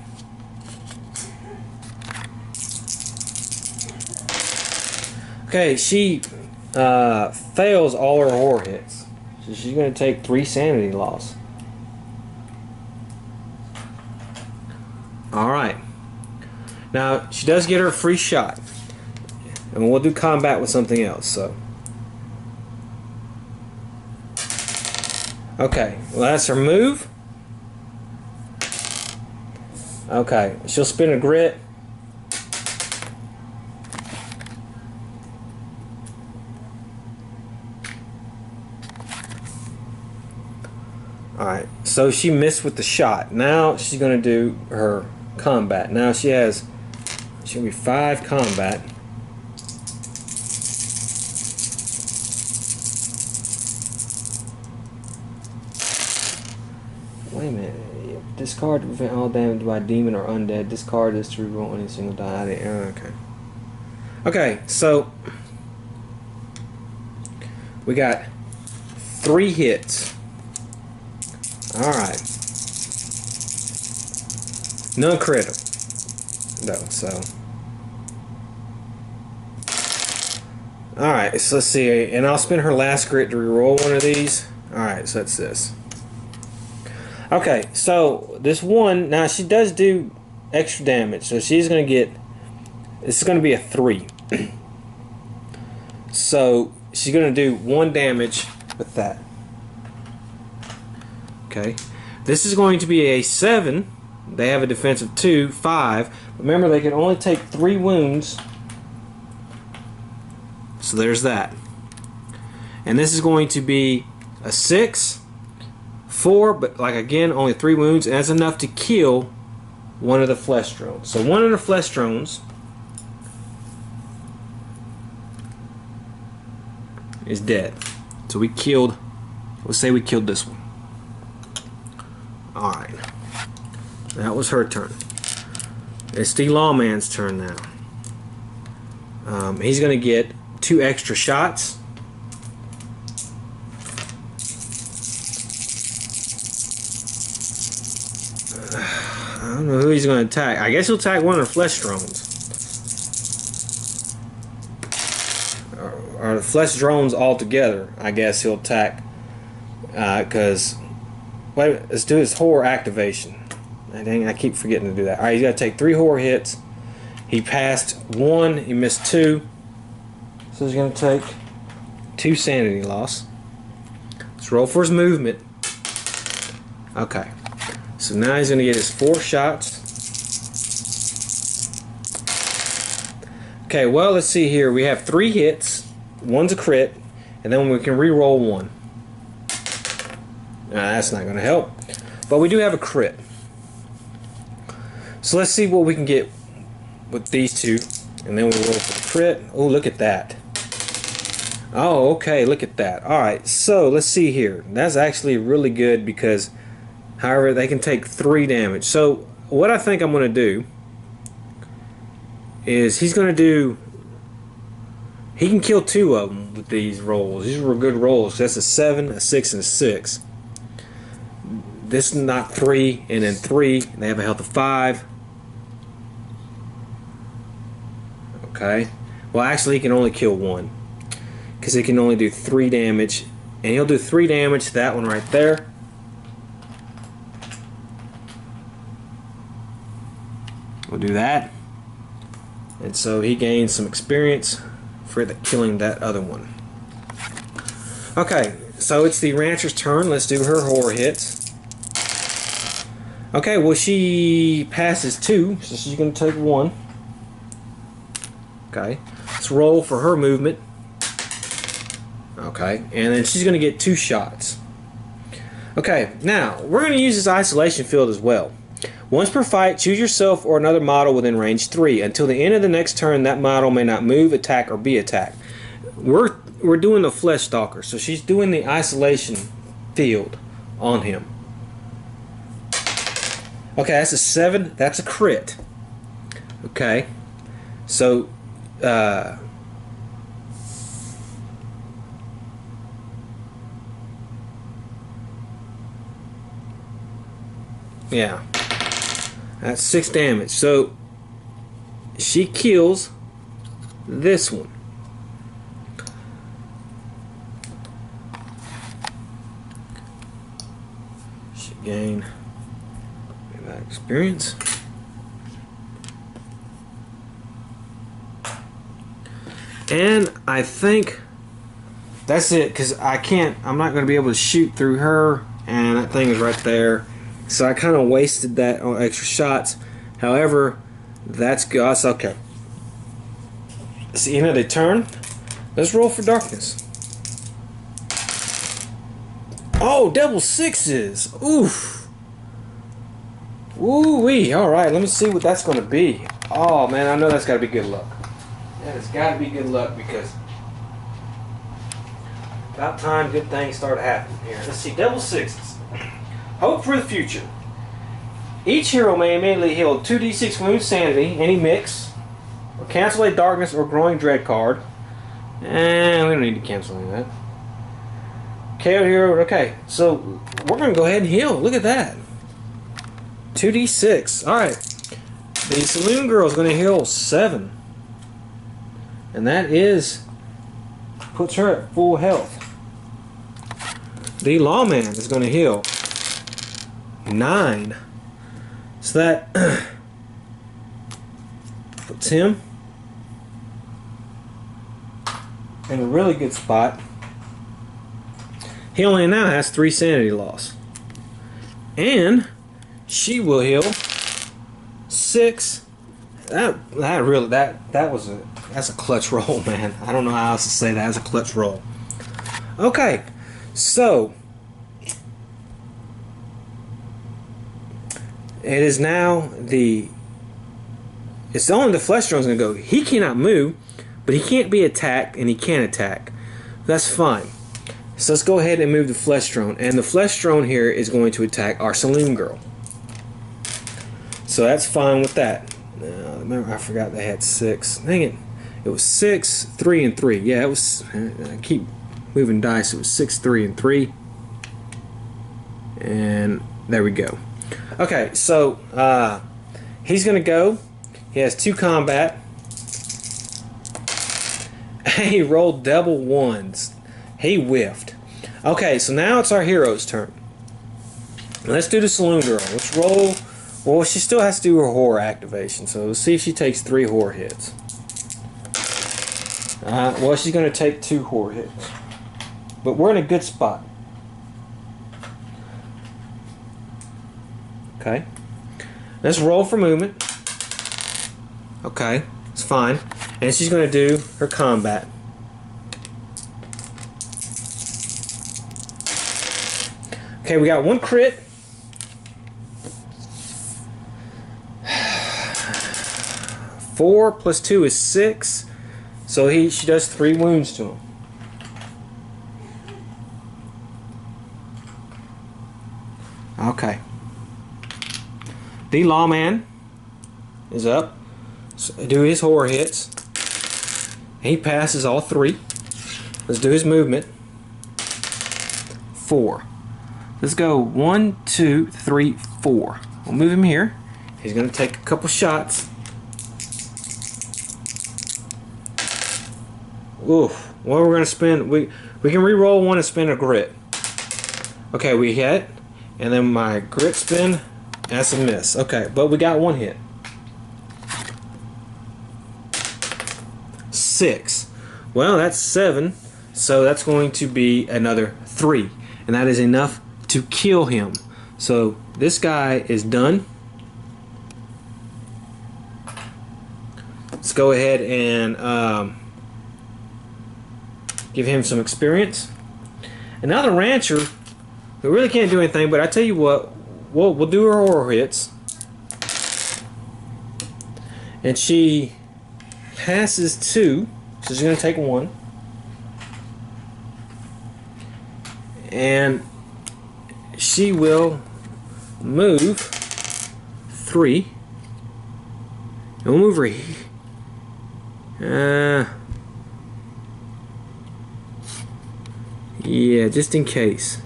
Okay, she fails all her horror hits. So she's going to take 3 sanity loss. Alright. Now, she does get her free shot. And we'll do combat with something else, so. Okay, well that's her move. Okay, she'll spin a grit. Alright, so she missed with the shot. Now she's going to do her combat. Now she'll be 5 combat. Wait a minute. Discard to prevent all damage by demon or undead. Discard this to reroll any single die. Okay. Okay, so we got 3 hits. Alright. None critical, though, so. Alright, so let's see. And I'll spend her last grit to reroll one of these. Alright, so that's this. Okay, so this one, now she does do extra damage, so she's going to get, this is going to be a 3. So she's going to do 1 damage with that. Okay, this is going to be a 7. They have a defense of 2, 5. Remember, they can only take 3 wounds. So there's that. And this is going to be a 6, 4, but like again, only 3 wounds, and that's enough to kill one of the flesh drones. So one of the flesh drones is dead. So we killed, let's say we killed this one. Alright. That was her turn. It's the lawman's turn now. He's going to get 2 extra shots. I don't know who he's going to attack. I guess he'll attack one of the flesh drones. Or the flesh drones altogether. I guess he'll attack. Because... wait, let's do his horror activation. Dang, I keep forgetting to do that. Alright, he's got to take 3 horror hits. He passed 1. He missed 2. So he's going to take 2 sanity loss. Let's roll for his movement. Okay. So now he's going to get his 4 shots. Okay, well, let's see here. We have 3 hits. 1's a crit. And then we can re-roll 1. That's not going to help. But we do have a crit. So let's see what we can get with these 2. And then we roll for the crit. Oh, look at that. Oh, okay, look at that. Alright, so let's see here. That's actually really good because, however, they can take 3 damage. So what I think I'm going to do is he's going to do... he can kill 2 of them with these rolls. These were good rolls. That's a 7, a 6, and a 6. This is not 3, and then 3. They have a health of 5. Okay. Well, actually, he can only kill 1. Because he can only do 3 damage. And he'll do 3 damage to that one right there. We'll do that. And so he gains some experience for killing that other one. Okay, so it's the rancher's turn. Let's do her horror hits. Okay, well she passes 2, so she's going to take 1. Okay, let's roll for her movement. Okay, and then she's going to get 2 shots. Okay, now we're going to use this isolation field as well. Once per fight, choose yourself or another model within range 3. Until the end of the next turn, that model may not move, attack, or be attacked. We're doing the flesh stalker, so she's doing the isolation field on him. Okay, that's a 7. That's a crit. Okay, so yeah, that's 6 damage. So she kills this one. Should gain that experience. And I think that's it, because I'm not going to be able to shoot through her, and that thing is right there. So I kind of wasted that on extra shots. However, that's good. That's okay. See, you know, they turn. Let's roll for darkness. Oh, double sixes. Oof. Woo-wee. All right, let me see what that's going to be. Oh, man, I know that's got to be good luck. That has got to be good luck, because about time good things start happening here. Let's see, double sixes. Hope for the future. Each hero may immediately heal 2d6 wound sanity, any mix, or cancel a darkness or growing dread card. And we don't need to cancel any of that. KO hero, okay, so we're going to go ahead and heal. Look at that. 2d6. Alright. The Saloon Girl is going to heal 7. And that puts her at full health. The Lawman is going to heal 9. So that puts him in a really good spot. He only now has 3 sanity loss. And she will heal 6. That's a clutch roll, man. I don't know how else to say that. That's a clutch roll. Okay, so it is now it's only the flesh drone's gonna go. He cannot move, but he can't be attacked, and he can attack. That's fine. So let's go ahead and move the flesh drone, and the flesh drone here is going to attack our Saloon Girl. So that's fine with that. Remember, I forgot they had 6. Dang it. It was 6, 3, and 3. Yeah, it was. I keep moving dice. It was 6, 3, and 3. And there we go. Okay, so he's going to go. He has 2 combat. He rolled double 1s. He whiffed. Okay, so now it's our hero's turn. Let's do the Saloon Girl. Let's roll. Well, she still has to do her horror activation, so let's see if she takes 3 horror hits. Well, she's going to take 2 horror hits. But we're in a good spot. Okay. Let's roll for movement. Okay, it's fine. And she's going to do her combat. Okay, we got 1 crit. Four plus 2 is 6. So she does 3 wounds to him. Okay. The Lawman is up. So do his horror hits. He passes all 3. Let's do his movement. 4. Let's go 1, 2, 3, 4. We'll move him here. He's going to take a couple shots. Oof. Well, we're going to spend. We can re-roll 1 and spend a grit. Okay, we hit. And then my grit spin. That's a miss. Okay, but we got 1 hit. 6. Well, that's 7. So that's going to be another 3. And that is enough to kill him. So this guy is done. Let's go ahead and give him some experience. And now the rancher, we really can't do anything, but I tell you what, we'll do her horror hits. And she passes 2, so she's going to take 1. And she will move 3. And we'll move her. Yeah, just in case.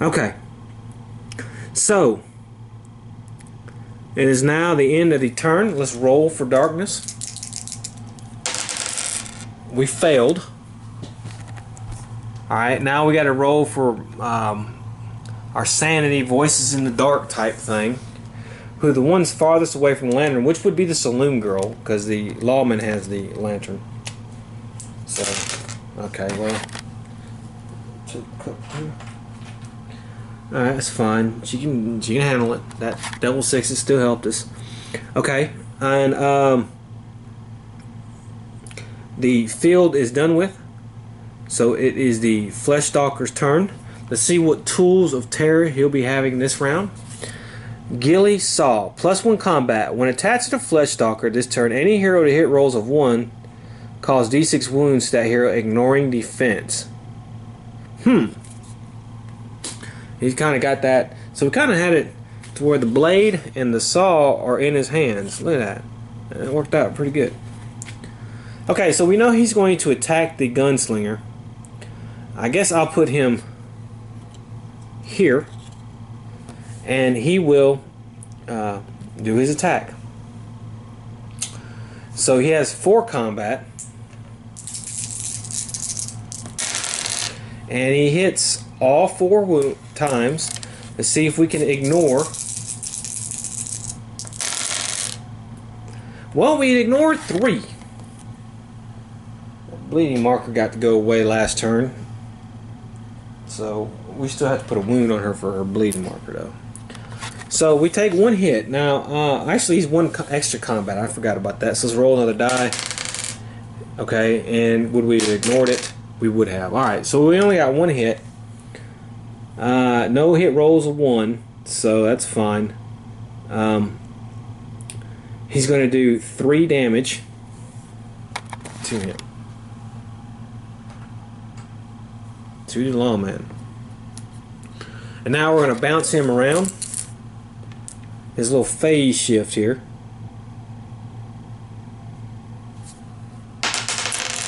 Okay. So, it is now the end of the turn. Let's roll for darkness. We failed. Alright, now we got to roll for our sanity, voices in the dark type thing. Who the one's farthest away from the lantern, which would be the saloon girl, because the lawman has the lantern. So, okay, well. Alright, that's fine. She can handle it. That double sixes still helped us. Okay, and the field is done with. So it is the Flesh Stalker's turn. Let's see what tools of terror he'll be having this round. Ghillie Saw, +1 combat. When attached to the Flesh Stalker this turn, any hero to hit rolls of 1 cause d6 wounds to that hero, ignoring defense. He's kind of got that. So we kind of had it to where the blade and the saw are in his hands. Look at that. It worked out pretty good. Okay, so we know he's going to attack the gunslinger. I guess I'll put him here. And he will do his attack. So he has 4 combat. And he hits all 4 times. Let's see if we can ignore. Well, we ignored 3. Bleeding marker got to go away last turn. So we still have to put a wound on her for her bleeding marker though. So we take 1 hit. Now, actually he's 1 extra combat. I forgot about that. So let's roll another die. Okay, and would we have ignored it? We would have. Alright, so we only got 1 hit. No hit rolls of 1, so that's fine. He's going to do 3 damage to him. To the lawman. And now we're going to bounce him around. His little phase shift here.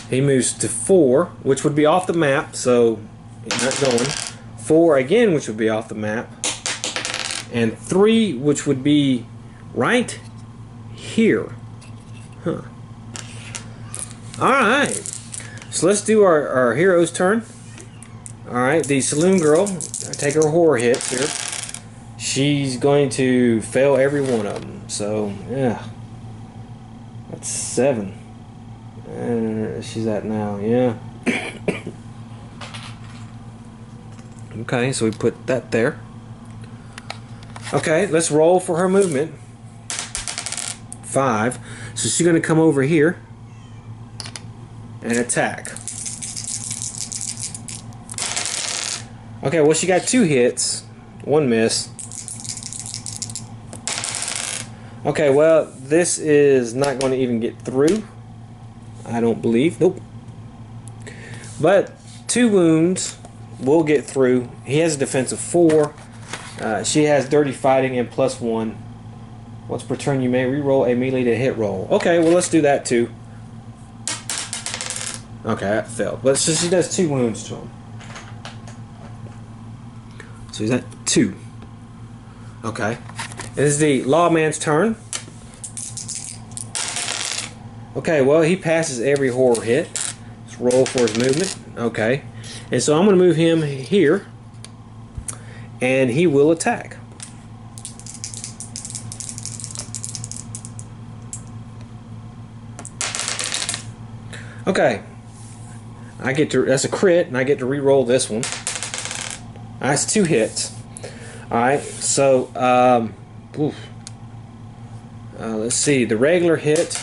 He moves to 4, which would be off the map, so he's not going. 4 again, which would be off the map. And 3, which would be right here. Huh. Alright. So let's do our hero's turn. Alright, the saloon girl, take her horror hits here. She's going to fail every one of them. So, yeah. That's 7. And she's at now, yeah. Okay, so we put that there. Okay, let's roll for her movement. 5. So she's going to come over here and attack. Okay, well she got 2 hits, 1 miss. Okay, well this is not going to even get through. I don't believe. Nope. But 2 wounds will get through. He has a defense of 4. She has dirty fighting and +1. Once per turn you may re-roll a melee to hit roll. Okay, well let's do that too. Okay, that failed. But so she does 2 wounds to him. So he's at 2. Okay. This is the lawman's turn. Okay, well he passes every horror hit. Let's roll for his movement. Okay. And so I'm going to move him here. And he will attack. Okay. That's a crit, and I get to re-roll this one. That's 2 hits. Alright, so let's see, the regular hit,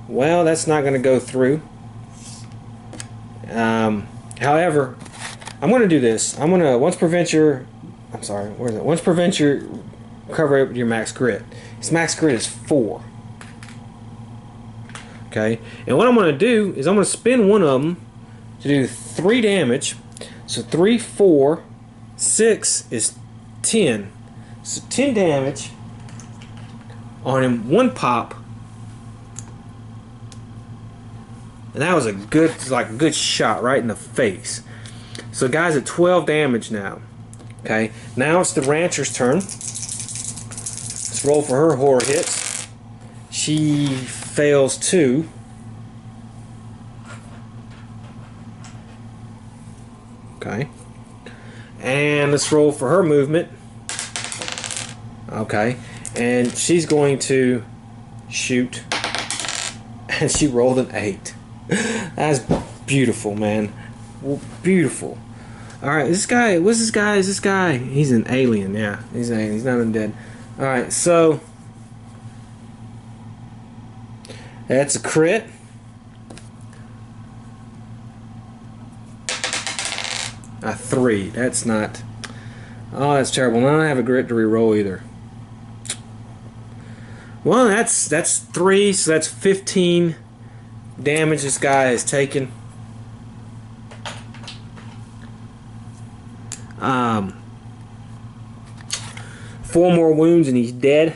well, that's not going to go through. However, I'm going to do this. I'm going to, once prevent your cover up your max grit. His max grit is 4. Okay, and what I'm going to do is I'm going to spin one of them to do 3 damage. So 3, 4, 6 is 10. So 10 damage on him, 1 pop. And that was a good shot right in the face. So guy's at 12 damage now. Okay, now it's the rancher's turn. Let's roll for her horror hits. She fails 2. Okay. And let's roll for her movement. Okay. And she's going to shoot. And she rolled an 8. That's beautiful, man. Beautiful. Alright, this guy, what's this guy? Is this guy? He's an alien, yeah. He's an alien. He's not undead. Alright, so that's a crit. A 3. That's not. Oh, that's terrible. I don't have a grit to reroll either. Well, that's 3, so that's 15 damage this guy has taken. 4 more wounds and he's dead.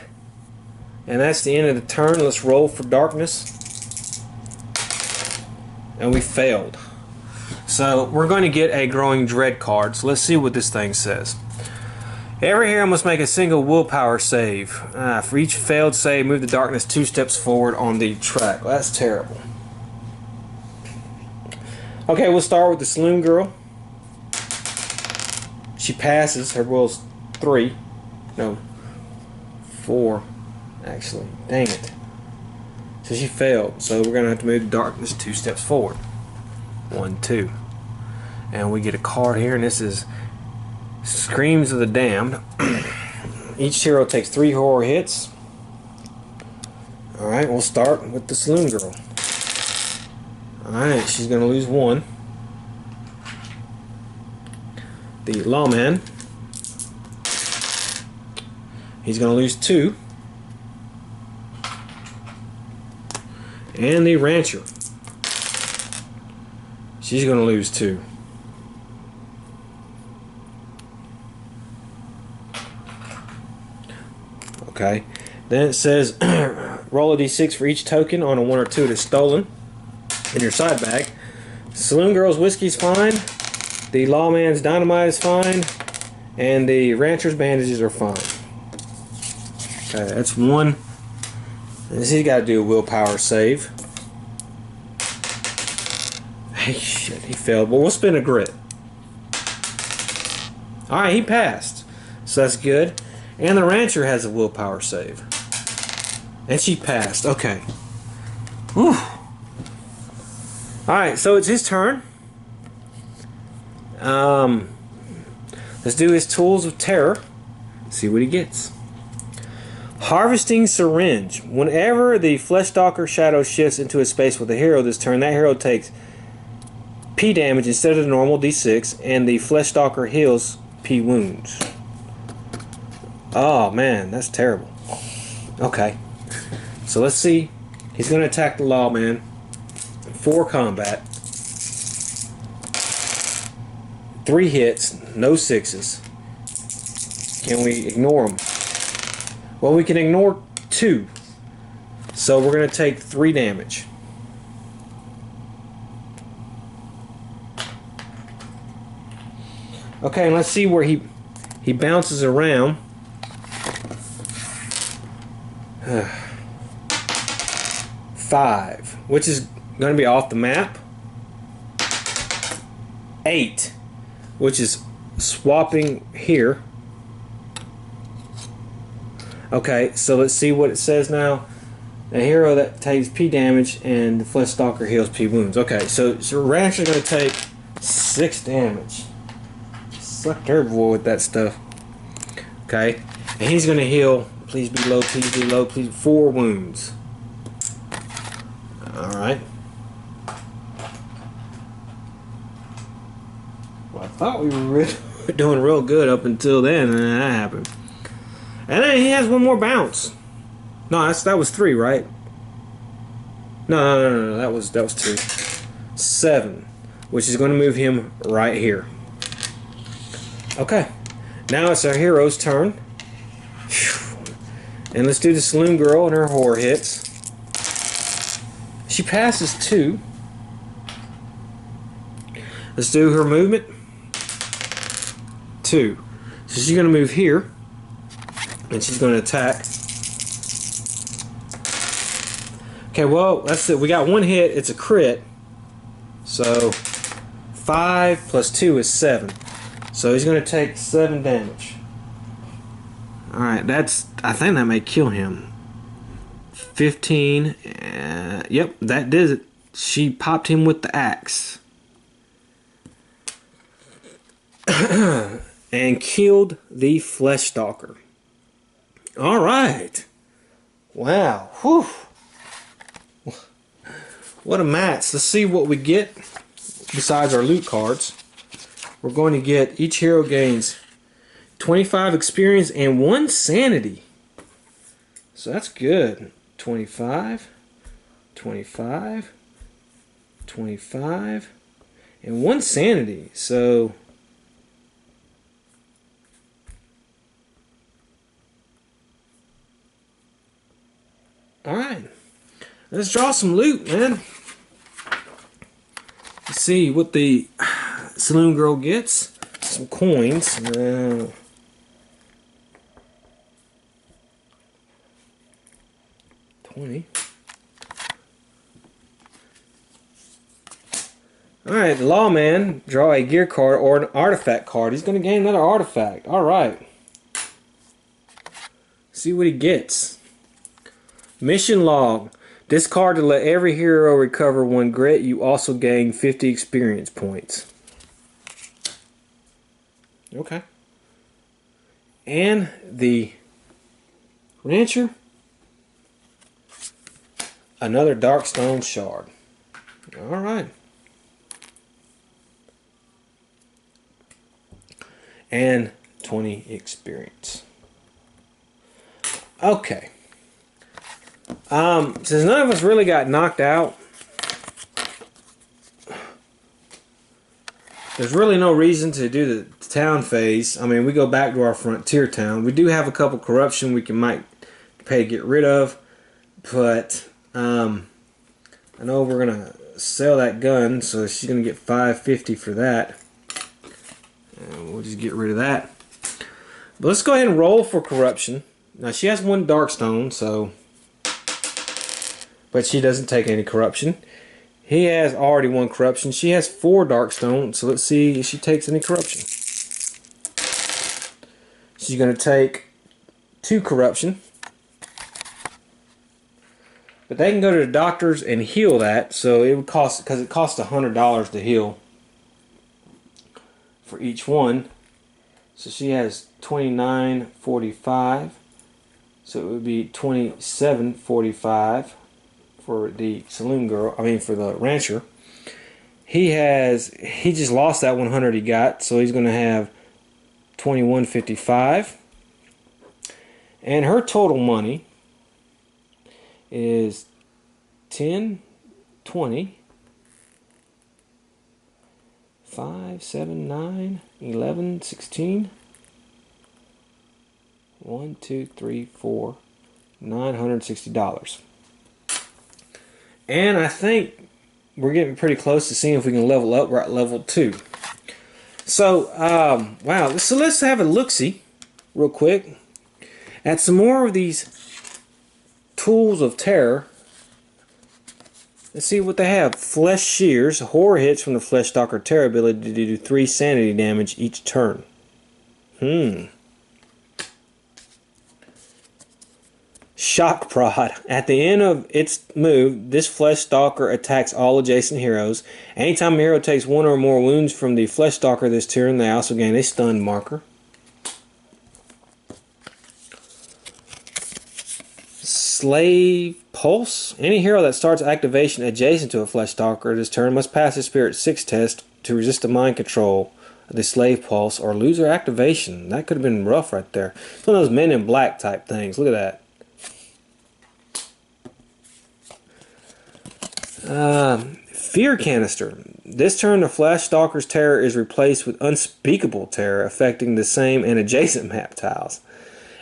And that's the end of the turn. Let's roll for darkness. And we failed. So we're going to get a growing dread card. So let's see what this thing says. Every hero must make a single willpower save. For each failed save, move the darkness 2 steps forward on the track. Well, that's terrible. Okay, we'll start with the Saloon Girl. She passes. Her will's 3. No. 4. Actually. Dang it. So she failed. So we're going to have to move the darkness 2 steps forward. 1, 2. And we get a card here, and this is Screams of the Damned. Each hero takes 3 horror hits. Alright, we'll start with the Saloon Girl. Alright, she's going to lose 1. The Lawman. He's going to lose 2. And the Rancher. She's going to lose 2. Okay. Then it says roll a d6 for each token on a 1 or 2 that's stolen in your side bag. Saloon Girl's whiskey's fine. The Lawman's dynamite is fine. And the Rancher's bandages are fine. Okay, that's 1. And he's got to do a willpower save. Hey, shit, he failed. Well, we'll spin a grit. Alright, he passed. So that's good. And the Rancher has a willpower save. And she passed. Okay. Whew. Alright, so it's his turn. Let's do his Tools of Terror. See what he gets. Harvesting Syringe. Whenever the Flesh Stalker shadow shifts into a space with a hero this turn, that hero takes P damage instead of the normal D6, and the Flesh Stalker heals P wounds. Oh man, that's terrible. Okay. So let's see. He's going to attack the Lawman for combat. 3 hits, no 6s. Can we ignore them? Well, we can ignore 2. So we're going to take 3 damage. Okay, and let's see where he bounces around. 5, which is going to be off the map. 8, which is swapping here. Okay, so let's see what it says now. A hero that takes P damage and the Flesh Stalker heals P wounds. Okay, so we're actually going to take 6 damage. Suck terrible with that stuff. Okay, and he's going to heal. Please be low, please be low, please. 4 wounds. Alright. Well, I thought we were doing real good up until then, and then that happened. And then he has 1 more bounce. No, that was 3, right? No, that was 2. 7, which is going to move him right here. Okay, now it's our hero's turn. And let's do the Saloon Girl and her horror hits. She passes 2. Let's do her movement. 2. So she's going to move here. And she's going to attack. Okay, well, that's it. We got 1 hit. It's a crit. So 5 plus 2 is 7. So he's going to take 7 damage. Alright, I think that may kill him. 15. Yep, that did it. She popped him with the axe. And killed the flesh stalker. Alright. Wow. Whew. What a match. Let's see what we get besides our loot cards. We're going to get, each hero gains 25 experience and 1 sanity. So that's good. 25, 25, 25, and 1 sanity. So alright. Let's draw some loot, man. Let's see what the saloon girl gets. Some coins. 20. Alright, the lawman, draw a gear card or an artifact card. He's going to gain another artifact. Alright. See what he gets. Mission log. Discard to let every hero recover 1 grit. You also gain 50 experience points. Okay. And the rancher. Another dark stone shard. Alright. And 20 experience. Okay. Since none of us really got knocked out, there's really no reason to do the town phase. I mean, we go back to our frontier town. We do have a couple corruption we might pay to get rid of, but I know we're gonna sell that gun, so she's gonna get $550 for that. And we'll just get rid of that. But let's go ahead and roll for corruption. Now she has 1 darkstone, so, but she doesn't take any corruption. He has already 1 corruption. She has 4 darkstone, so let's see if she takes any corruption. She's going to take 2 corruption. But they can go to the doctors and heal that, so it would cost, because it costs $100 to heal for each one. So she has 29.45. So it would be 27.45 for the saloon girl. I mean, for the rancher. He just lost that 100 he got, so he's going to have 21.55. And her total money is 10, 20, 5, 7, 9, 11, 16. 1, 2, 3, 4, $960. And I think we're getting pretty close to seeing if we can level up. We're at level 2. So, wow. So let's have a look-see real quick at some more of these tools of terror. Let's see what they have. Flesh shears. Horror hits from the flesh stalker terror ability to do 3 sanity damage each turn. Shock prod. At the end of its move, this flesh stalker attacks all adjacent heroes. Anytime a hero takes 1 or more wounds from the flesh stalker this turn, they also gain a stun marker. Slave pulse. Any hero that starts activation adjacent to a flesh stalker this turn must pass the Spirit 6 test to resist the mind control of the slave pulse or lose their activation. That could have been rough right there. It's one of those Men in Black type things. Look at that. Fear canister. This turn the flesh stalker's terror is replaced with unspeakable terror affecting the same and adjacent map tiles.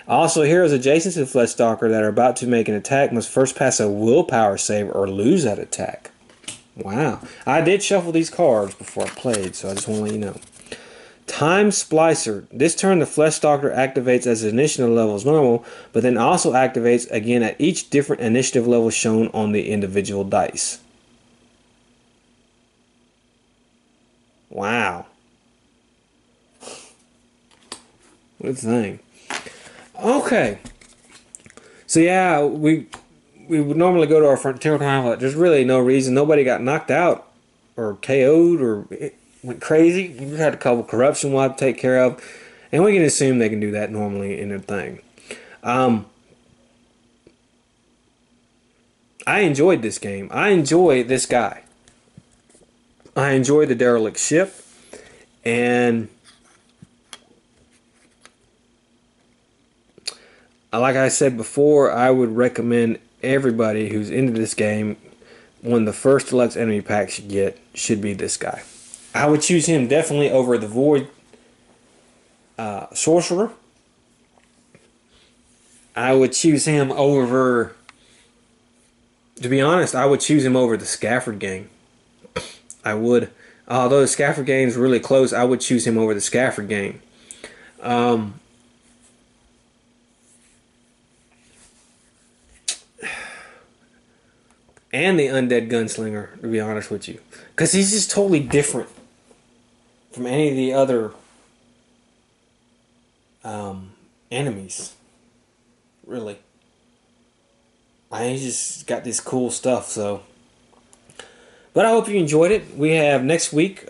Also, heroes adjacent to the flesh stalker that are about to make an attack must first pass a willpower save or lose that attack. Wow. I did shuffle these cards before I played, so I just want to let you know. Time Splicer. This turn the flesh stalker activates as initiative level as normal, but then also activates again at each different initiative level shown on the individual dice. Wow. Good thing. Okay. So yeah, we would normally go to our frontier time, but there's really no reason. Nobody got knocked out or KO'd or went crazy. We just had a couple corruption we'll have to take care of, and we can assume they can do that normally in their thing. I enjoyed this game. I enjoy this guy. I enjoy the derelict ship, and like I said before, I would recommend everybody who's into this game, one of the first deluxe enemy packs you get should be this guy. I would choose him definitely over the Void Sorcerer. I would choose him over, to be honest, I would choose him over the Scafford gang. I would. Although the Scafford gang is really close, I would choose him over the Scafford gang. And the Undead Gunslinger, to be honest with you. Because he's just totally different from any of the other enemies. Really. He's just got this cool stuff, so. But I hope you enjoyed it. We have next week,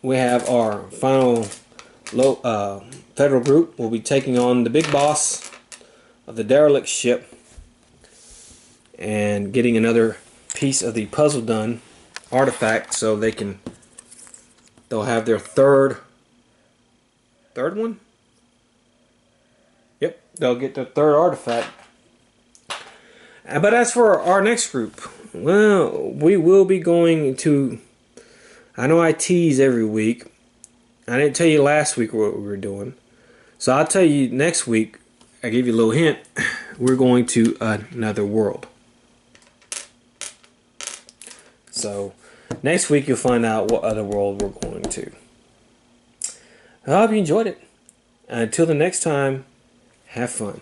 we have our final federal group. We'll be taking on the big boss of the derelict ship and getting another piece of the puzzle done artifact, so they'll have their third one. Yep, they'll get their third artifact. But as for our next group, well, we will be going to, I know I tease every week. I didn't tell you last week what we were doing, so I'll tell you next week. I give you a little hint. We're going to another world. So next week you'll find out what other world we're going to. I hope you enjoyed it. Until the next time, have fun.